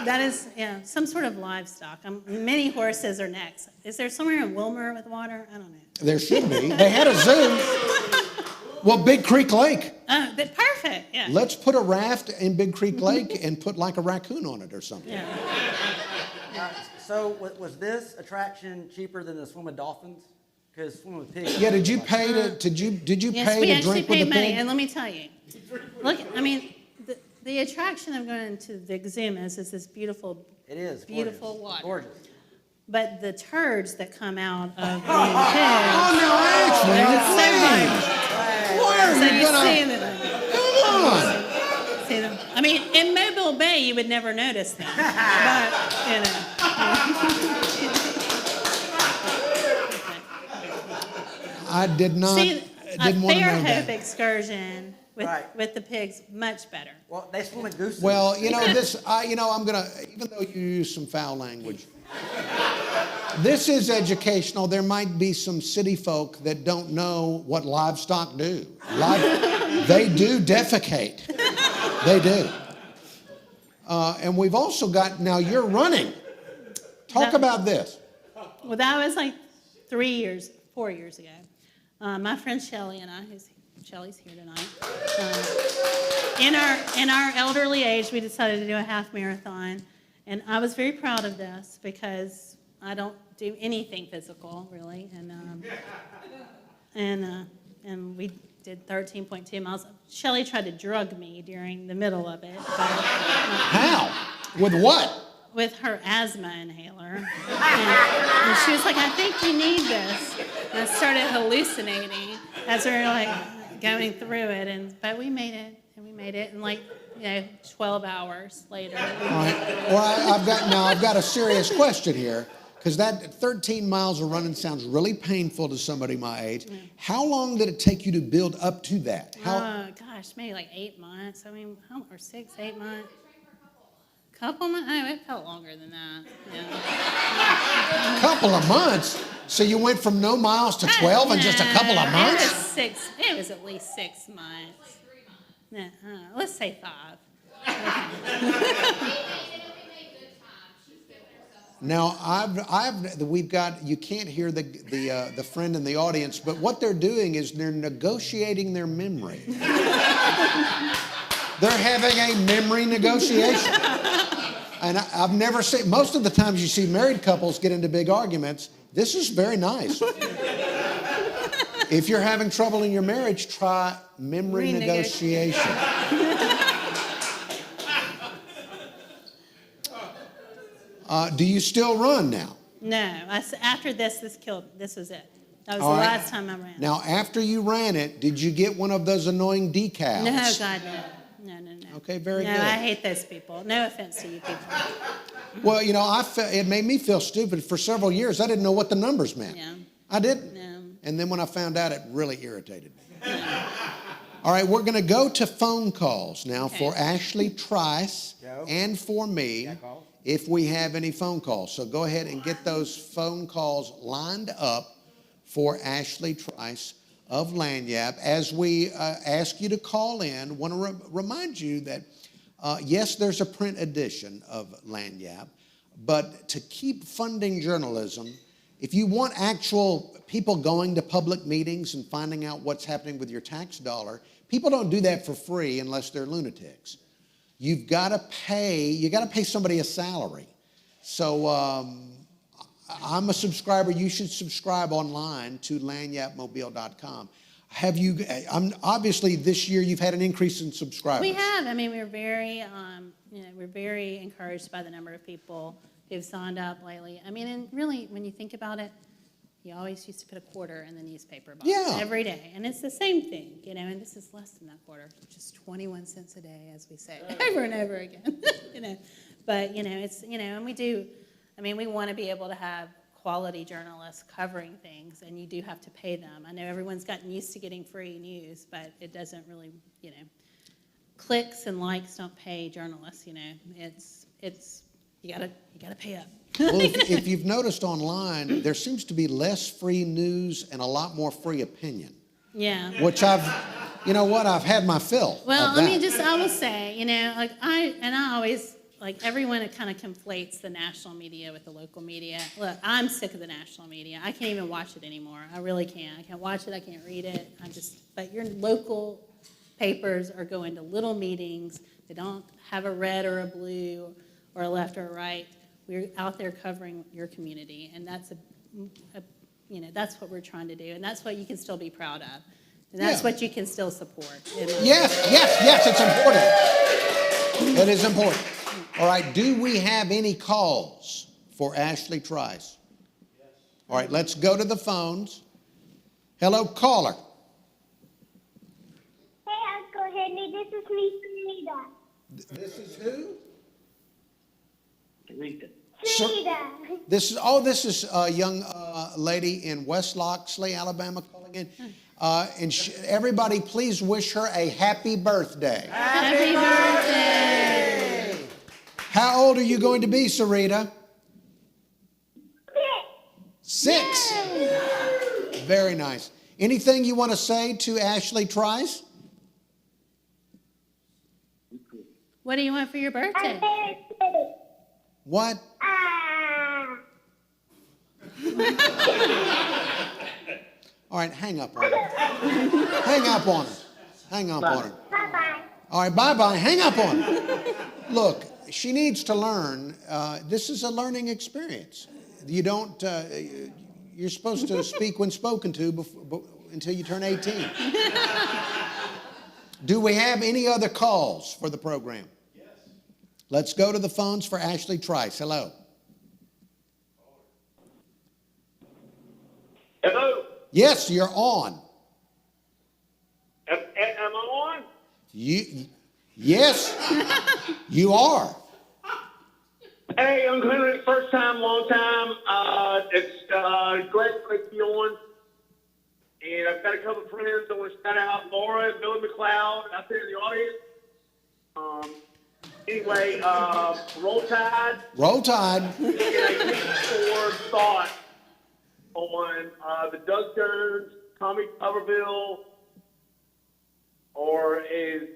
that is some sort of livestock. Many horses are next. Is there somewhere in Wilmer with water? I don't know. There should be. They had a zoo. Well, Big Creek Lake. Perfect. Yeah. Let's put a raft in Big Creek Lake and put like a raccoon on it or something. Yeah. So was this attraction cheaper than the swim with dolphins? Because swimming with pigs. Yeah. Did you pay to? Did you Yes, pay we to actually drink with paid the money, pig? and let me tell you. Look, I mean, the attraction of going to the Exumas is this beautiful. It is beautiful gorgeous. water. Gorgeous. But the turds that come out of the Oh pigs. no! Actually, why are So you you gonna? see them. Come on! See them. I mean, in Mobile Bay, you would never notice them. But, you know. I did not. See, a didn't want to know Fairhope that. excursion Right. with the pigs, much better. Well, they swim with gooses. Well, you know this. I'm gonna. Even though you use some foul language, this is educational. There might be some city folk that don't know what livestock do. They do defecate. They do. And we've also got. Now you're running. Talk about this. Well, that was like 4 years ago. My friend Shelly and I, Shelly's here tonight. In our elderly age, we decided to do a half marathon, and I was very proud of this because I don't do anything physical really, and we did 13.2 miles. Shelly tried to drug me during the middle of it. But, How? With what? with her asthma inhaler. And she was like, I think you need this. And I started hallucinating as we were like going through it. But we made it. And like, 12 hours later. All right. Well, I've got a serious question here. Because that 13 miles of running sounds really painful to somebody my age. Yeah. How long did it take you to build up to that? Gosh, maybe like 8 months. I mean, or 6, 8 months. Couple months? Oh, it felt longer than that. Yeah. Couple of months? So you went from no miles to 12 in just a couple of months? It was at least 6 months. No, let's say 5. Now, we've got, you can't hear the friend in the audience, but what they're doing is they're negotiating their memory. They're having a memory negotiation. And I've never seen, most of the times you see married couples get into big arguments. This is very nice. If you're having trouble in your marriage, try memory negotiation. Do you still run now? No, after this was it. That was All the right. last time I ran. Now, after you ran it, did you get one of those annoying decals? No, God, no. No. Okay, very no, good. I hate those people. No offense to you people. Well, it made me feel stupid. For several years, I didn't know what the numbers meant. Yeah. I didn't. No. And then when I found out, it really irritated me. All right, we're going to go to phone calls now for Ashley Trice and for me, if we have any phone calls. So go ahead and get those phone calls lined up for Ashley Trice of Lanyap. As we ask you to call in, want to remind you that, yes, there's a print edition of Lanyap, but to keep funding journalism, if you want actual people going to public meetings and finding out what's happening with your tax dollar, people don't do that for free unless they're lunatics. You've got to pay somebody a salary. So I'm a subscriber. You should subscribe online to lanyapmobile.com. Obviously this year you've had an increase in subscribers. We have. I mean, we're very encouraged by the number of people who've signed up lately. I mean, and really, when you think about it, you always used to put a quarter in the newspaper box every day. And it's the same thing, and this is less than that quarter, which is 21 cents a day, as we say over and over again, But, it's, and we want to be able to have quality journalists covering things, and you do have to pay them. I know everyone's gotten used to getting free news, but it doesn't really, clicks and likes don't pay journalists, it's you gotta pay up. Well, if you've noticed online, there seems to be less free news and a lot more free opinion. Yeah. Which I've had my fill. Well, of I that. will say, I always, everyone kind of conflates the national media with the local media. Look, I'm sick of the national media. I can't even watch it anymore. I really can't. I can't watch it. I can't read it. But your local papers are going to little meetings. They don't have a red or a blue or a left or a right. We're out there covering your community, and that's that's what we're trying to do, and that's what you can still be proud of, and that's what you can still support. Yes, it's important. It is important. All right, do we have any calls for Ashley Trice? Yes. All right, let's go to the phones. Hello, caller. Hey, Uncle Henry, this is me, Sarita. This is who? Sarita. This is a young lady in West Loxley, Alabama, calling in. And everybody, please wish her a happy birthday. Happy birthday! How old are you going to be, Sarita? 6. Very nice. Anything you want to say to Ashley Trice? What do you want for your birthday? I'm very excited. What? All right, hang up on her. Hang up on her. Hang up on her. Bye-bye. All right, bye-bye. Hang up on her. Look, she needs to learn. This is a learning experience. You don't, you're supposed to speak when spoken to until you turn 18. Do we have any other calls for the program? Yes. Let's go to the phones for Ashley Trice. Hello. Hello. Yes, you're on. Am I on? Yes, you are. Hey, Uncle Henry, first time, long time. It's great to be on. And I've got a couple of friends I want to shout out. Laura and Billy McLeod out there in the audience. Anyway, Roll Tide. Roll Tide. And I need your thought on the Doug Jones, Tommy Tuberville, or is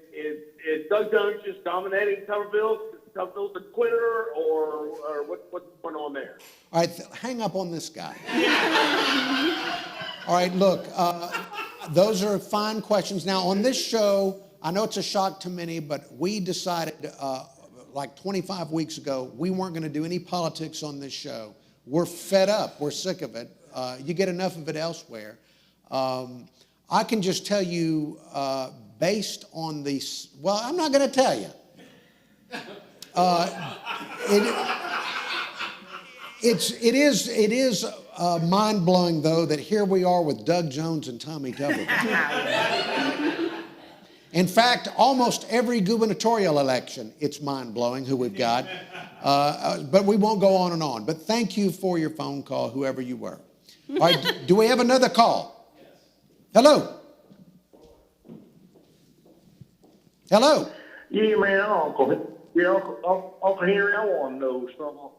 Doug Jones just dominating Tuberville? Tuberville's a quitter, or what's going on there? All right, hang up on this guy. All right, look, those are fine questions. Now, on this show, I know it's a shock to many, but we decided like 25 weeks ago, we weren't going to do any politics on this show. We're fed up. We're sick of it. You get enough of it elsewhere. I can just tell you, based on these, well, I'm not going to tell you. It is mind-blowing, though, that here we are with Doug Jones and Tommy Tuberville. In fact, almost every gubernatorial election, it's mind-blowing who we've got. But we won't go on and on. But thank you for your phone call, whoever you were. All right, do we have another call? Hello? Hello? Yeah, man, Uncle Henry, I want to know something.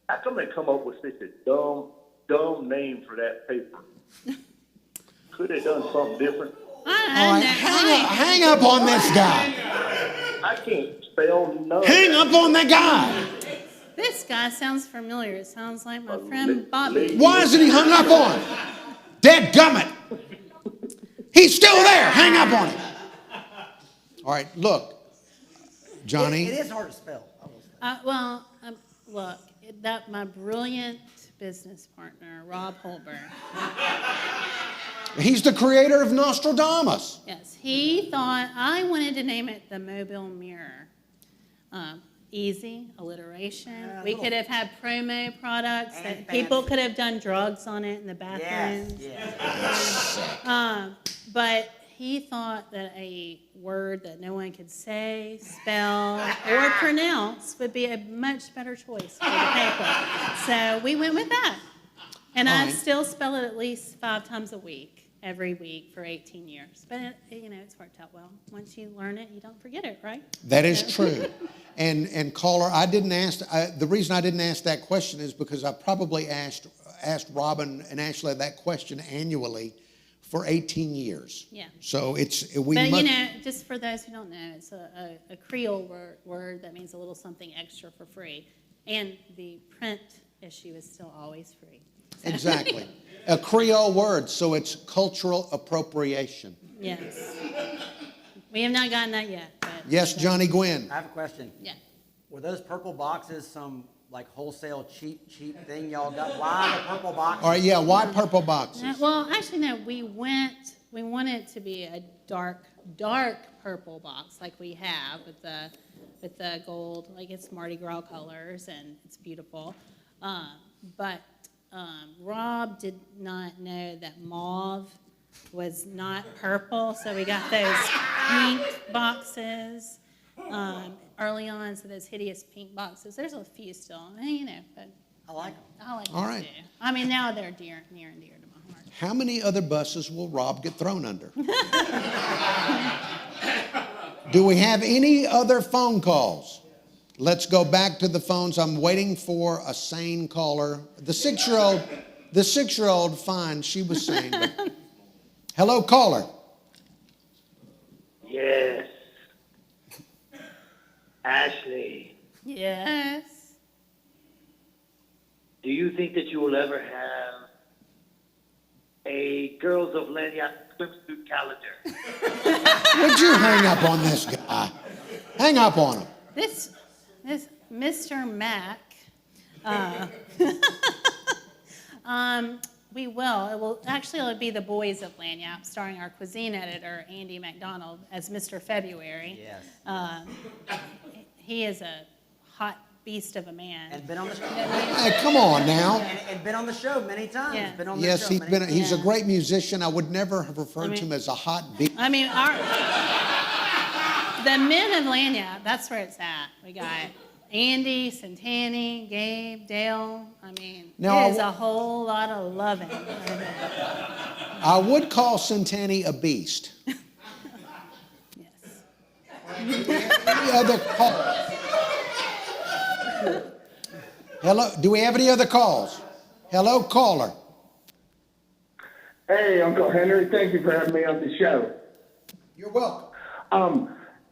How come they come up with such a dumb name for that paper? Could they done something different? All right, hang up on this guy. I can't spell none. Hang up on the guy. This guy sounds familiar. It sounds like my friend Bobby. Why isn't he hung up on? Dead gummit. He's still there. Hang up on him. All right, look, Johnny. It is hard to spell. Look, that my brilliant business partner, Rob Holberg. He's the creator of Nostradamus. Yes, he thought I wanted to name it the Mobile Mirror. Easy, alliteration. We could have had promo products that people could have done drugs on it in the bathrooms. But he thought that a word that no one could say, spell, or pronounce would be a much better choice for the paper. So we went with that. And I still spell it at least 5 times a week. Every week for 18 years. But, it's worked out well. Once you learn it, you don't forget it, right? That is true. And caller, the reason I didn't ask that question is because I probably asked Robin and Ashley that question annually for 18 years. Yeah. So just for those who don't know, it's a Creole word that means a little something extra for free. And the print issue is still always free. Exactly. A Creole word, so it's cultural appropriation. Yes. We have not gotten that yet. But yes, Johnny Gwynn. I have a question. Yeah. Were those purple boxes some like wholesale cheap thing y'all got? Why the purple boxes? All right, yeah, why purple boxes? Well, actually, no, we wanted it to be a dark purple box like we have with the gold, like it's Mardi Gras colors and it's beautiful. But Rob did not know that mauve was not purple, so we got those pink boxes early on, so those hideous pink boxes. There's a few still, but I like them. I like All them right. too. I mean, now they're near and dear to my heart. How many other buses will Rob get thrown under? Do we have any other phone calls? Let's go back to the phones. I'm waiting for a sane caller. The six-year-old, fine, she was sane. But... Hello, caller. Yes. Ashley. Yes. Do you think that you will ever have a Girls of Lanyard swimsuit calendar? Would you hang up on this guy? Hang up on him. This Mr. Mac, we will. It'll be the Boys of Lanyap, starring our cuisine editor, Andy McDonald, as Mr. February. Yes. He is a hot beast of a man. And been on the show. Hey, come on now. And been on the show many times. Yeah. Been on the Yes, show he's a great musician. I would never have referred to him as a hot beast. I mean, the men of Lanyap, that's where it's at. We got Andy, Santani, Gabe, Dale. I mean, there's a whole lot of loving. I would call Santani a beast. Yes. Any other calls? Hello, do we have any other calls? Hello, caller. Hey, Uncle Henry, thank you for having me on the show. You're welcome.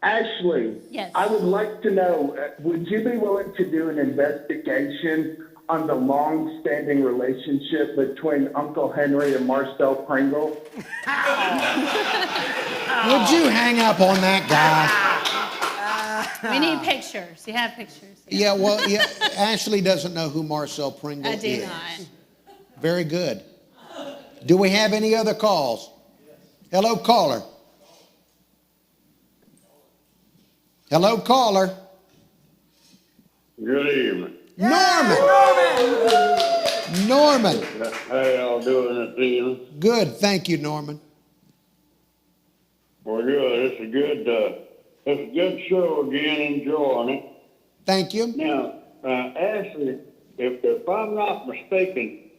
Ashley, yes. I would like to know, would you be willing to do an investigation on the long-standing relationship between Uncle Henry and Marcel Pringle? Would you hang up on that We need pictures. You have pictures. guy? Yeah, Ashley doesn't know who Marcel Pringle is. I do not. Very good. Do we have any other calls? Hello, caller. Hello, caller. Good evening. Norman. Norman. How y'all doing this evening? Good. Thank you, Norman. Well, good. It's a good show again. Enjoying it. Thank you. Now, Ashley, if I'm not mistaken,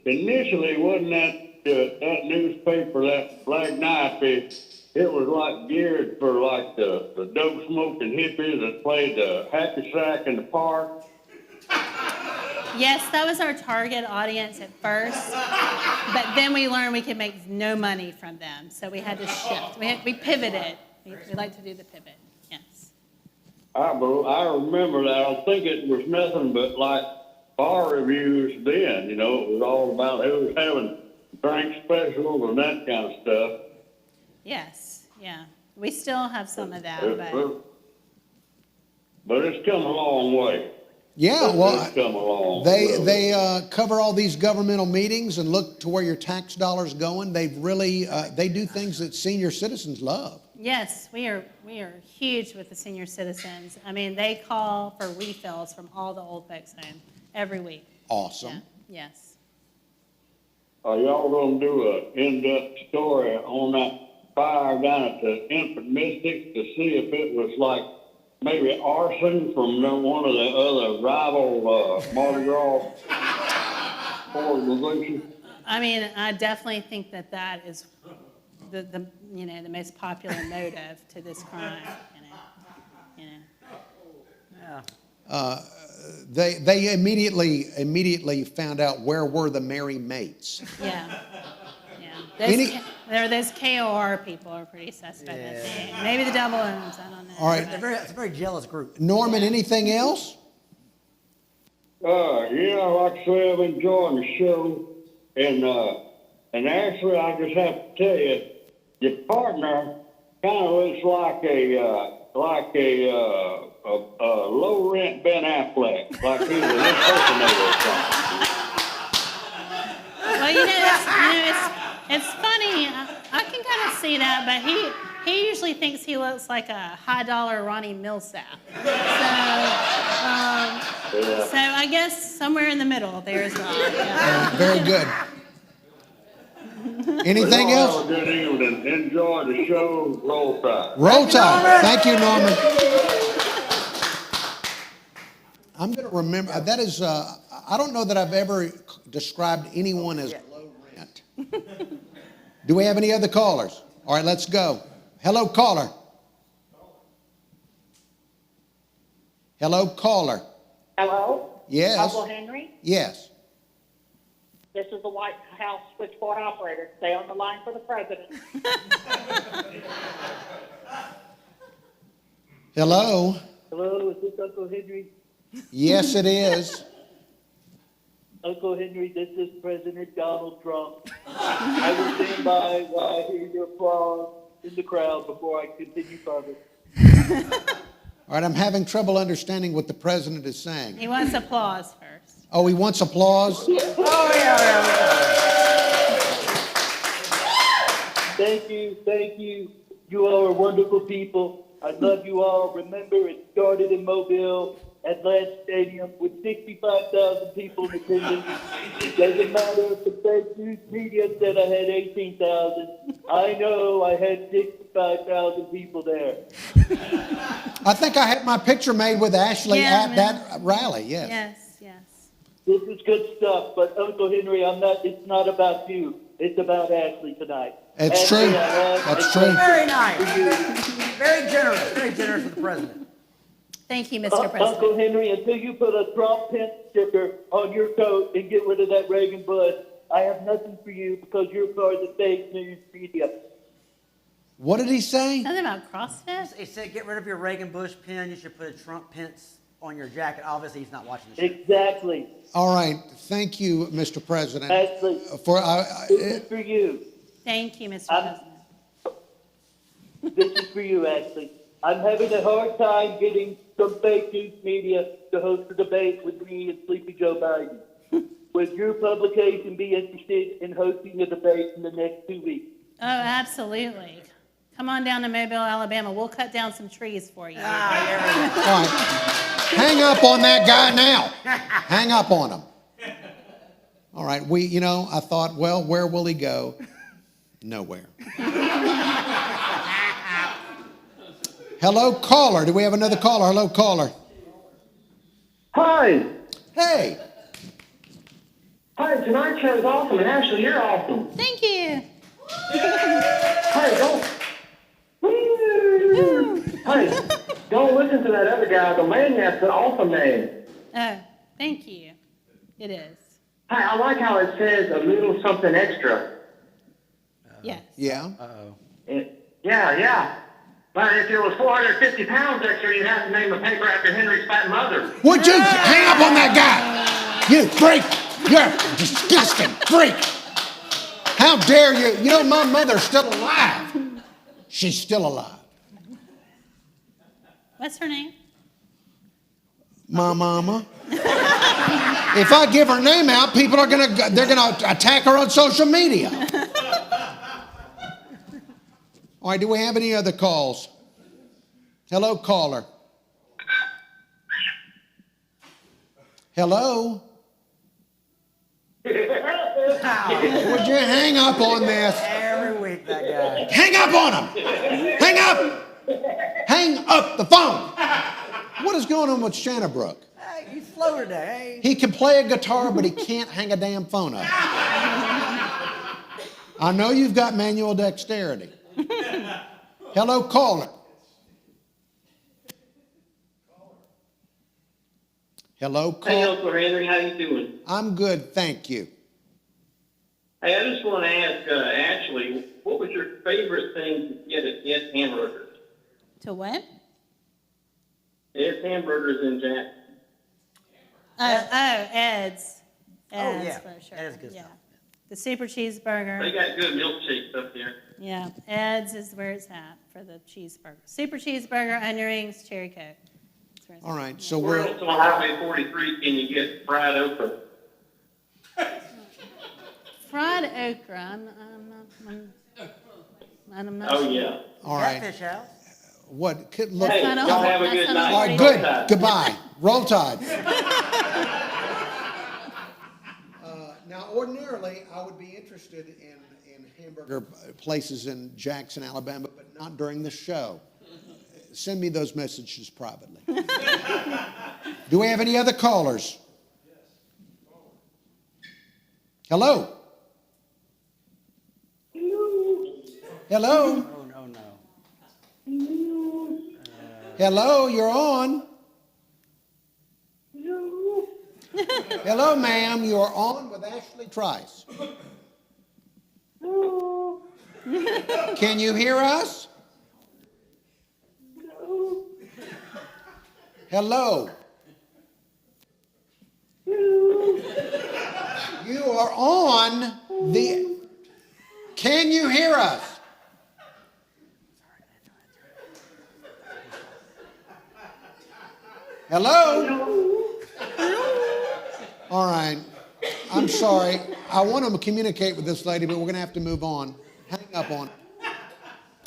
initially wasn't that newspaper, that Black Knife, it was like geared for like the dope smoking hippies that played the happy sack in the park. Yes, that was our target audience at first, but then we learned we could make no money from them, so we had to shift. We pivoted. We like to do the pivot. Yes. I remember that. I think it was nothing but like bar reviews then. You know, it was all about it was having drink specials and that kind of stuff. Yes. Yeah. We still have some of that, But it's come a long way. Yeah, well, It's come a long they cover all these governmental meetings and look to where your tax dollars going. They've really they do things that senior citizens love. yes, we are huge with the senior citizens. I mean, they call for refills from all the old folks home every week. Awesome. Yeah. Yes. Are y'all gonna do an in-depth story on that fire down at the Infant Mystics to see if it was like maybe arson from one of the other rival Mardi Gras organizations? I mean, I definitely think that is the most popular motive to this crime. Yeah. They immediately found out where were the merry mates. Yeah. Any- Those KOR people are pretty suspect. I think. Maybe the double M's. I don't know. All right. It's a very jealous group. Norman, anything else? Yeah, like I say, I've enjoyed the show, and actually, I just have to tell you, your partner kind of looks like a low rent Ben Affleck, like he's an impersonator or something. Well, it's funny. I can kind of see that, but he usually thinks he looks like a high dollar Ronnie Millsap. So I guess somewhere in the middle there is Ron. Yeah. Very good. Anything Y'all else? have a good evening. Enjoy the show. Roll Tide. Roll Tide. Thank you, Norman. I'm going to remember, that is, I don't know that I've ever described anyone as low rent. Do we have any other callers? All right, let's go. Hello, caller. Hello, caller. Hello? Yes. Uncle Henry? Yes. This is the White House switchboard operator. Stay on the line for the president. Hello. Hello, is this Uncle Henry? Yes, it is. Uncle Henry, this is President Donald Trump. I will stand by while I hear your applause in the crowd before I continue further. All right, I'm having trouble understanding what the president is saying. He wants applause first. Oh, he wants applause? Oh, yeah. Thank you. You all are wonderful people. I love you all. Remember, it started in Mobile at Lance Stadium with 65,000 people in attendance. It doesn't matter if the fake news media said I had 18,000. I know I had 65,000 people there. I think I had my picture made with Ashley Yeah, at that rally, yes. Yes. This is good stuff, but Uncle Henry, it's not about you. It's about Ashley tonight. It's Ashley, true. I That's love- true. Very nice. Very generous of the president. Thank you, Mr. President. Uncle Henry, until you put a Trump Pence sticker on your coat and get rid of that Reagan Bush, I have nothing for you because you're part of the fake news media. What did he say? Something about CrossFit? He said, get rid of your Reagan Bush pin. You should put a Trump Pence on your jacket. Obviously, he's not watching the show. Exactly. All right. Thank you, Mr. President. Ashley, this is for you. Thank you, Mr. I'm- President. This is for you, Ashley. I'm having a hard time getting some fake news media to host a debate with me and Sleepy Joe Biden. would your publication be interested in hosting a debate in the next 2 weeks? Oh, absolutely. Come on down to Mobile, Alabama. We'll cut down some trees for you. All right. Hang up on that guy now. Hang up on him. All right. I thought, well, where will he go? Nowhere. Hello, caller. Do we have another caller? Hello, caller. Hi. Hey. Hi, tonight's show is awesome, and Ashley, you're awesome. Thank you. Hey, don't. Hey, don't listen to that other guy. The Maniac's an awesome name. Oh, thank you. It is. Hey, I like how it says a little something extra. Yes. Yeah. Yeah. But if it was 450 pounds extra, you'd have to name the paper after Henry's fat mother. Would you hang up on that guy? You freak. You're a disgusting freak. How dare you? You know, my mother's still alive. She's still alive. What's her name? My mama. If I give her name out, people are they're gonna attack her on social media. All right, do we have any other calls? Hello, caller. Hello? Would you hang up on this? Every week, that guy. Hang up on him! Hang up! Hang up the phone! What is going on with Shannabrook? Hey, he's slow today. He can play a guitar, but he can't hang a damn phone up. I know you've got manual dexterity. Hello, caller. Hello, Hey, caller. Uncle Henry, how you doing? I'm good, thank you. Hey, I just want to ask Ashley, what was your favorite thing to get at Ed's Hamburgers? To what? Ed's Hamburgers in Jackson. Ed's. Ed's, yeah. for sure. Ed's good Yeah. stuff. The super cheeseburger. They got good milkshakes up there. Yeah, Ed's is where it's at for the cheeseburger. Super cheeseburger, onion rings, cherry coke. That's where it's All at. right, so Where we're... else on Highway 43 can you get fried okra? Fried okra. I'm not Oh, sure. yeah. All right. Catfish house. What? Look. Hey, not a y'all whole- have a that's good not a night. All right, Roll good. Tide. Goodbye. Roll Tide. Now, ordinarily, I would be interested in hamburger places in Jackson, Alabama, but not during the show. Send me those messages privately. Do we have any other callers? Hello? Hello? Oh, no, no. Hello, you're on. Hello, ma'am, you're on with Ashley Trice. Can you hear us? Hello. You are on the... Can you hear us? Hello? All right. I'm sorry. I want to communicate with this lady, but we're going to have to move on. Hang up on her.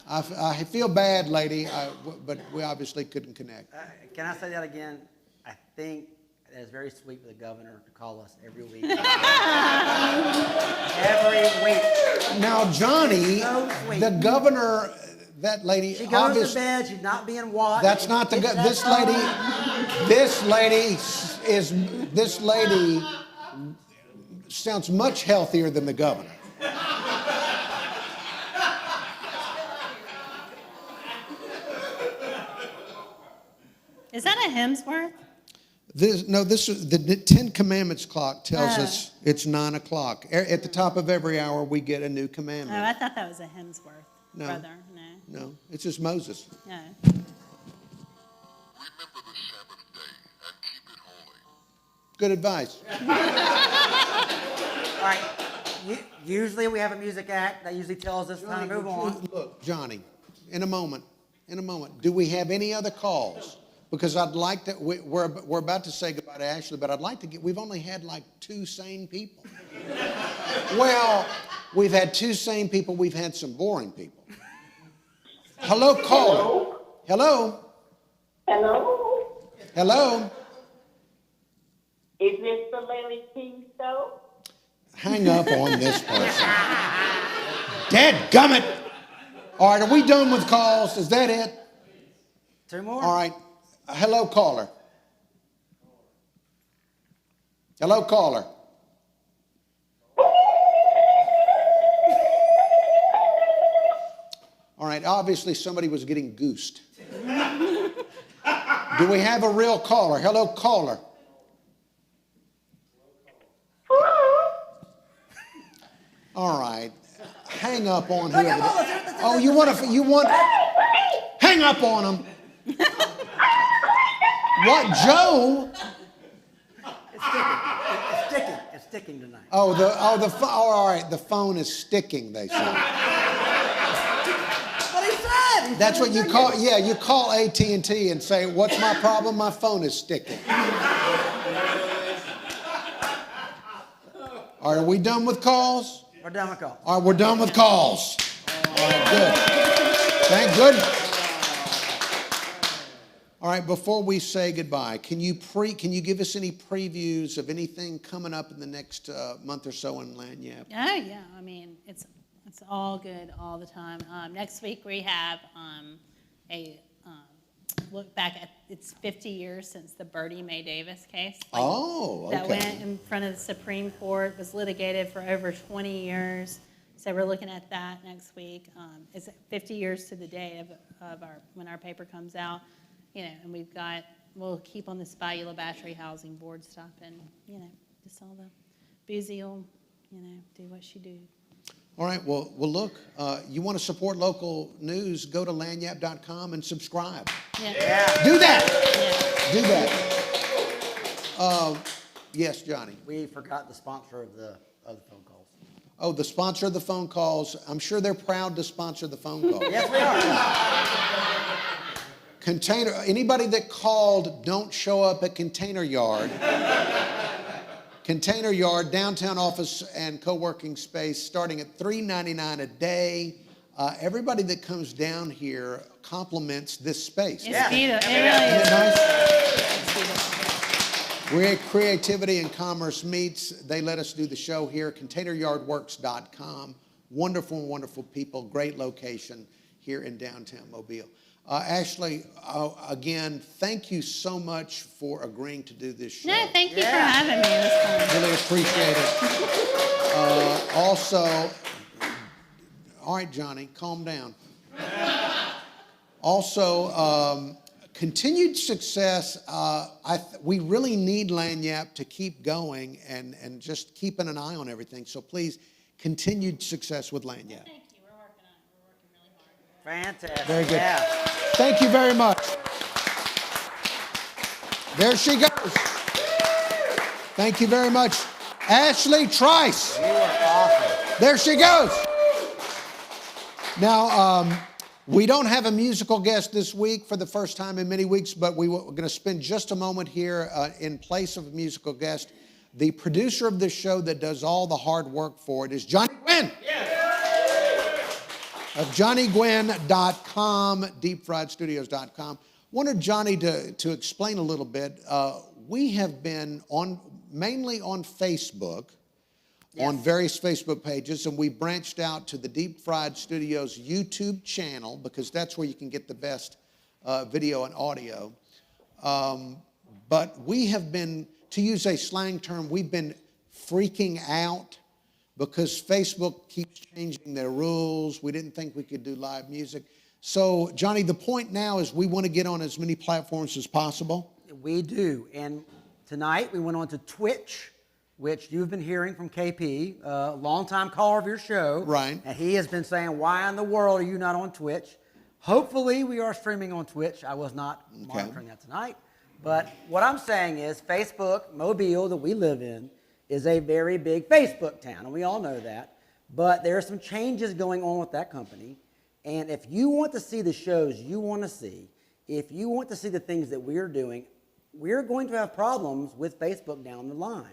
I feel bad, lady, but we obviously couldn't connect. Can I say that again? I think that is very sweet for the governor to call us every week. Every week. Now, Johnny, So sweet. the governor, that lady, She goes to obviously, bed. She's not being watched. that's not the It's that this lady sounds much healthier than the governor. Is that a Hemsworth? This is the 10 Commandments clock tells us it's 9 o'clock. At the top of every hour, we get a new Oh, commandment. I thought that was a Hemsworth No. brother. No. No, it's just Moses. No. Good advice. All right. Usually we have a music act that usually tells us time to move on. Look, Johnny, in a moment, do we have any other calls? because I'd like to, we're about to say goodbye to Ashley, but I'd like to we've only had like 2 sane people. Well, we've had 2 sane people, we've had some boring people. Hello, caller. Hello. Hello? Hello. Is this the Larry King show? Hang up on this person. Dadgummit. All right, are we done with calls? Is that it? 2 more? All right. Hello, caller. Hello, caller. All right, obviously somebody was getting goosed. Do we have a real caller? Hello, caller. All right. Hang up on whoever. Oh, you want? Hang up on him. What, Joe? It's sticking tonight. All right. The phone is sticking, they say. What he said. That's what you call. Yeah, you call AT&T and say, "What's my problem? My phone is sticking." All right, are we done with calls? We're done with calls. All right, we're done with calls. All right, good. Thank goodness. All right, before we say goodbye, can you give us any previews of anything coming up in the next month or so in Lagniappe? Oh yeah, I mean it's all good all the time. Next week we have a look back at it's 50 years since the Bertie Mae Davis case. That went in front of the Supreme Court, was litigated for over 20 years. So we're looking at that next week. It's 50 years to the day of when our paper comes out. And we'll keep on this Bayou Battery Housing Board stuff, and just all the Boozy will do what she do. All right, well look, you want to support local news, go to lagniappe.com and subscribe. Yeah. Do that. Yeah. Do that. Yes, Johnny. We forgot the sponsor of the phone calls. Oh, the sponsor of the phone calls. I'm sure they're proud to sponsor the phone calls. Yes, we are. Anybody that called, don't show up at Container Yard. Container Yard, downtown office and co-working space, starting at $3.99 a day. Everybody that comes down here compliments this space. It's beautiful. It really is. Isn't it nice? It's beautiful. Where creativity and commerce meets. They let us do the show here. ContainerYardWorks.com. Wonderful, wonderful people. Great location here in downtown Mobile. Ashley, again, thank you so much for agreeing to do this show. No, thank you for having me this time. Really appreciate it. Also, all right, Johnny, calm down. Also, continued success. We really need Lagniappe to keep going and just keeping an eye on everything. So please, continued success with Lagniappe. Thank you. We're working on it. We're working really hard. Fantastic. Very good. Yeah. Thank you very much. There she goes. Thank you very much. Ashley Trice. You are awesome. There she goes. Now, we don't have a musical guest this week for the first time in many weeks, but we're going to spend just a moment here in place of a musical guest. The producer of this show that does all the hard work for it is Johnny Gwynn. Of JohnnyGwynn.com, DeepFriedStudios.com. Wanted Johnny to explain a little bit. We have been mainly on Facebook, on various Facebook pages, and we branched out to the Deep Fried Studios YouTube channel because that's where you can get the best video and audio. But we have been, to use a slang term, we've been freaking out because Facebook keeps changing their rules. We didn't think we could do live music. So, Johnny, the point now is we want to get on as many platforms as possible. We do. And tonight we went on to Twitch, which you've been hearing from KP, a longtime caller of your show. Right. And he has been saying, why in the world are you not on Twitch? Hopefully we are streaming on Twitch. I was not monitoring that tonight. But what I'm saying is Facebook, Mobile, that we live in, is a very big Facebook town, and we all know that. But there are some changes going on with that company. And if you want to see the shows you want to see, if you want to see the things that we're doing, we're going to have problems with Facebook down the line.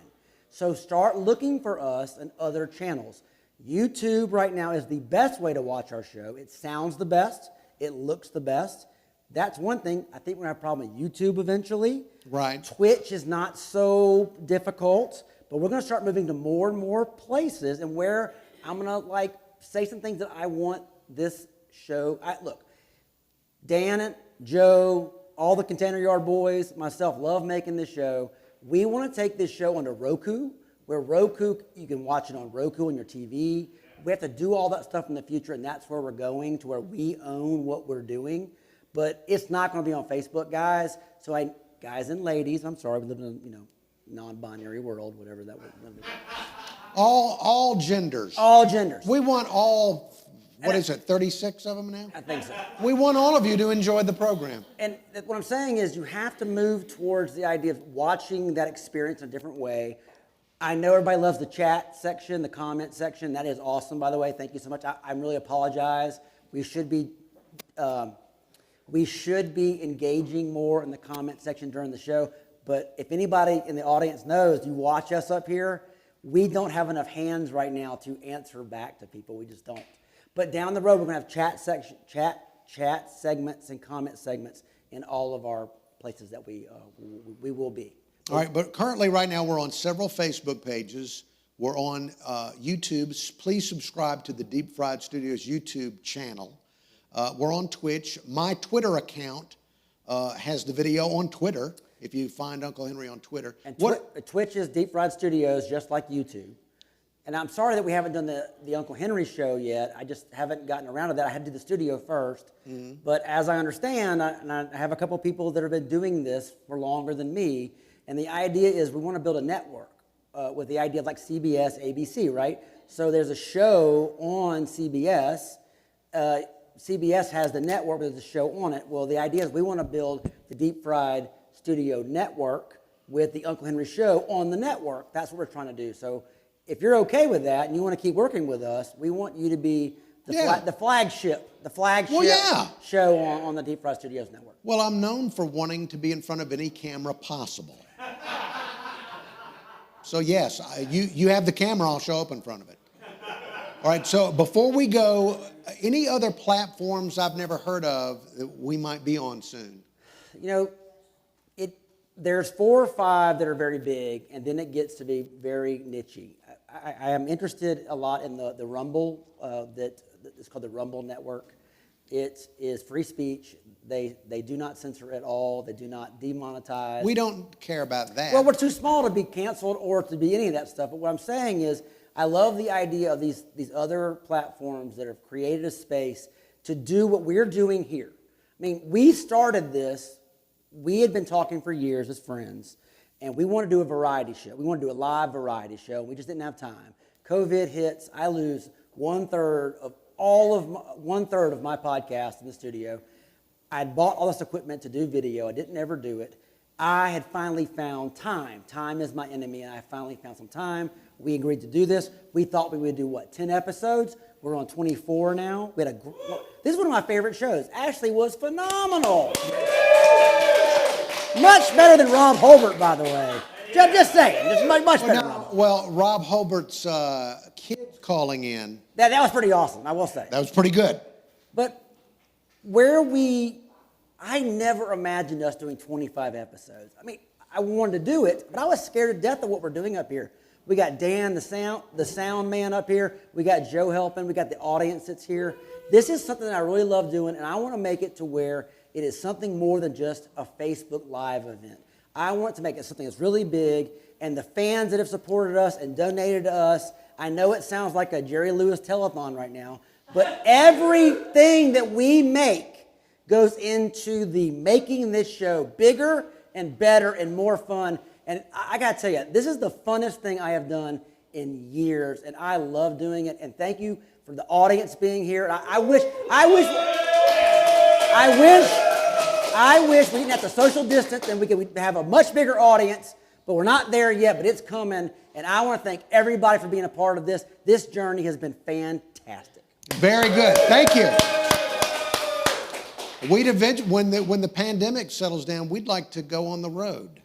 So start looking for us and other channels. YouTube right now is the best way to watch our show. It sounds the best. It looks the best. That's one thing. I think we're going to have a problem with YouTube eventually. Right. Twitch is not so difficult, but we're going to start moving to more and more places and where I'm going to like say some things that I want this show. Look, Dan and Joe, all the Container Yard boys, myself, love making this show. We want to take this show onto Roku, where Roku, you can watch it on Roku on your TV. We have to do all that stuff in the future, and that's where we're going, to where we own what we're doing. But it's not going to be on Facebook, guys. So guys and ladies, I'm sorry, we live in a non-binary world, whatever that would be. All genders. All genders. We want all, what is it, 36 of them now? I think so. We want all of you to enjoy the program. And what I'm saying is you have to move towards the idea of watching that experience in a different way. I know everybody loves the chat section, the comment section. That is awesome, by the way. Thank you so much. I really apologize. We should be engaging more in the comment section during the show. But if anybody in the audience knows, you watch us up here, we don't have enough hands right now to answer back to people. We just don't. But down the road, we're going to have chat segments and comment segments in all of our places that we will be. All right, but currently right now we're on several Facebook pages. We're on YouTube. Please subscribe to the Deep Fried Studios YouTube channel. We're on Twitch. My Twitter account has the video on Twitter, if you find Uncle Henry on Twitter. And Twitch is Deep Fried Studios, just like YouTube. And I'm sorry that we haven't done the Uncle Henry show yet. I just haven't gotten around to that. I had to do the studio first. Mm-hmm. But as I understand, I have a couple people that have been doing this for longer than me, and the idea is we want to build a network with the idea of like CBS, ABC, right? So there's a show on CBS. CBS has the network, but there's a show on it. Well, the idea is we want to build the Deep Fried Studio network with the Uncle Henry show on the network. That's what we're trying to do. So if you're okay with that and you want to keep working with us, we want you to be the flagship show on the Deep Fried Studios network. Well, I'm known for wanting to be in front of any camera possible. So yes, you have the camera, I'll show up in front of it. All right, so before we go, any other platforms I've never heard of that we might be on soon? There's 4 or 5 that are very big, and then it gets to be very niche-y. I am interested a lot in the Rumble, that is called the Rumble Network. It is free speech. They do not censor at all. They do not demonetize. We don't care about that. Well, we're too small to be canceled or to be any of that stuff. But what I'm saying is I love the idea of these other platforms that have created a space to do what we're doing here. I mean, we started this. We had been talking for years as friends, and we want to do a variety show. We want to do a live variety show. We just didn't have time. COVID hits. I lose one third of my podcast in the studio. I'd bought all this equipment to do video. I didn't ever do it. I had finally found time. Time is my enemy, and I finally found some time. We agreed to do this. We thought we would do, 10 episodes? We're on 24 now. This is one of my favorite shows. Ashley was phenomenal. Much better than Rob Holbert, by the way. Just saying. Just much better than Rob. Well, Rob Holbert's kids calling in. That was pretty awesome, I will say. That was pretty good. But I never imagined us doing 25 episodes. I mean, I wanted to do it, but I was scared to death of what we're doing up here. We got Dan, the sound man up here. We got Joe helping. We got the audience that's here. This is something that I really love doing, and I want to make it to where it is something more than just a Facebook Live event. I want to make it something that's really big, and the fans that have supported us and donated to us, I know it sounds like a Jerry Lewis telethon right now, but everything that we make goes into the making this show bigger and better and more fun. And I got to tell you, this is the funnest thing I have done in years, and I love doing it. And thank you for the audience being here. And I wish we didn't have to social distance and we could have a much bigger audience, but we're not there yet, but it's coming. And I want to thank everybody for being a part of this. This journey has been fantastic. Very good. Thank you. We'd eventually, when the pandemic settles down, we'd like to go on the road.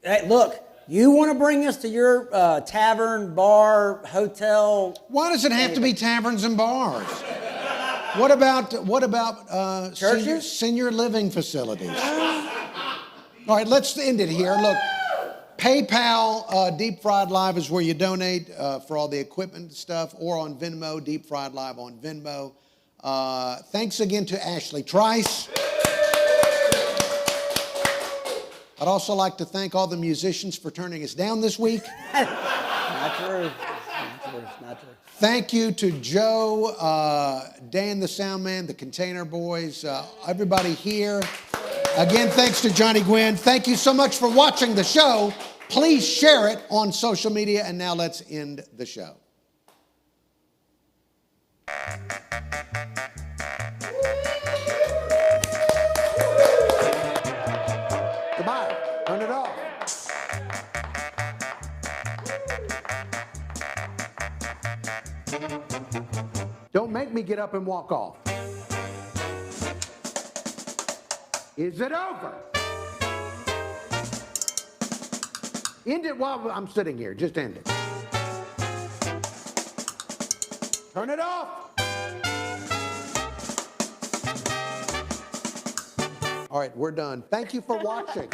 Hey, look, you want to bring us to your tavern, bar, hotel? Why does it have to be taverns and bars? What about senior living facilities? All right, let's end it here. Look, PayPal Deep Fried Live is where you donate for all the equipment and stuff, or on Venmo, Deep Fried Live on Venmo. Thanks again to Ashley Trice. I'd also like to thank all the musicians for turning us down this week. Not true. Not true. Thank you to Joe, Dan the sound man, the Container Boys, everybody here. Again, thanks to Johnny Gwynn. Thank you so much for watching the show. Please share it on social media. And now let's end the show. Goodbye. Turn it off. Don't make me get up and walk off. Is it over? End it while I'm sitting here. Just end it. Turn it off. All right, we're done. Thank you for watching.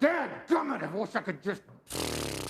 Dadgummit, I wish I could just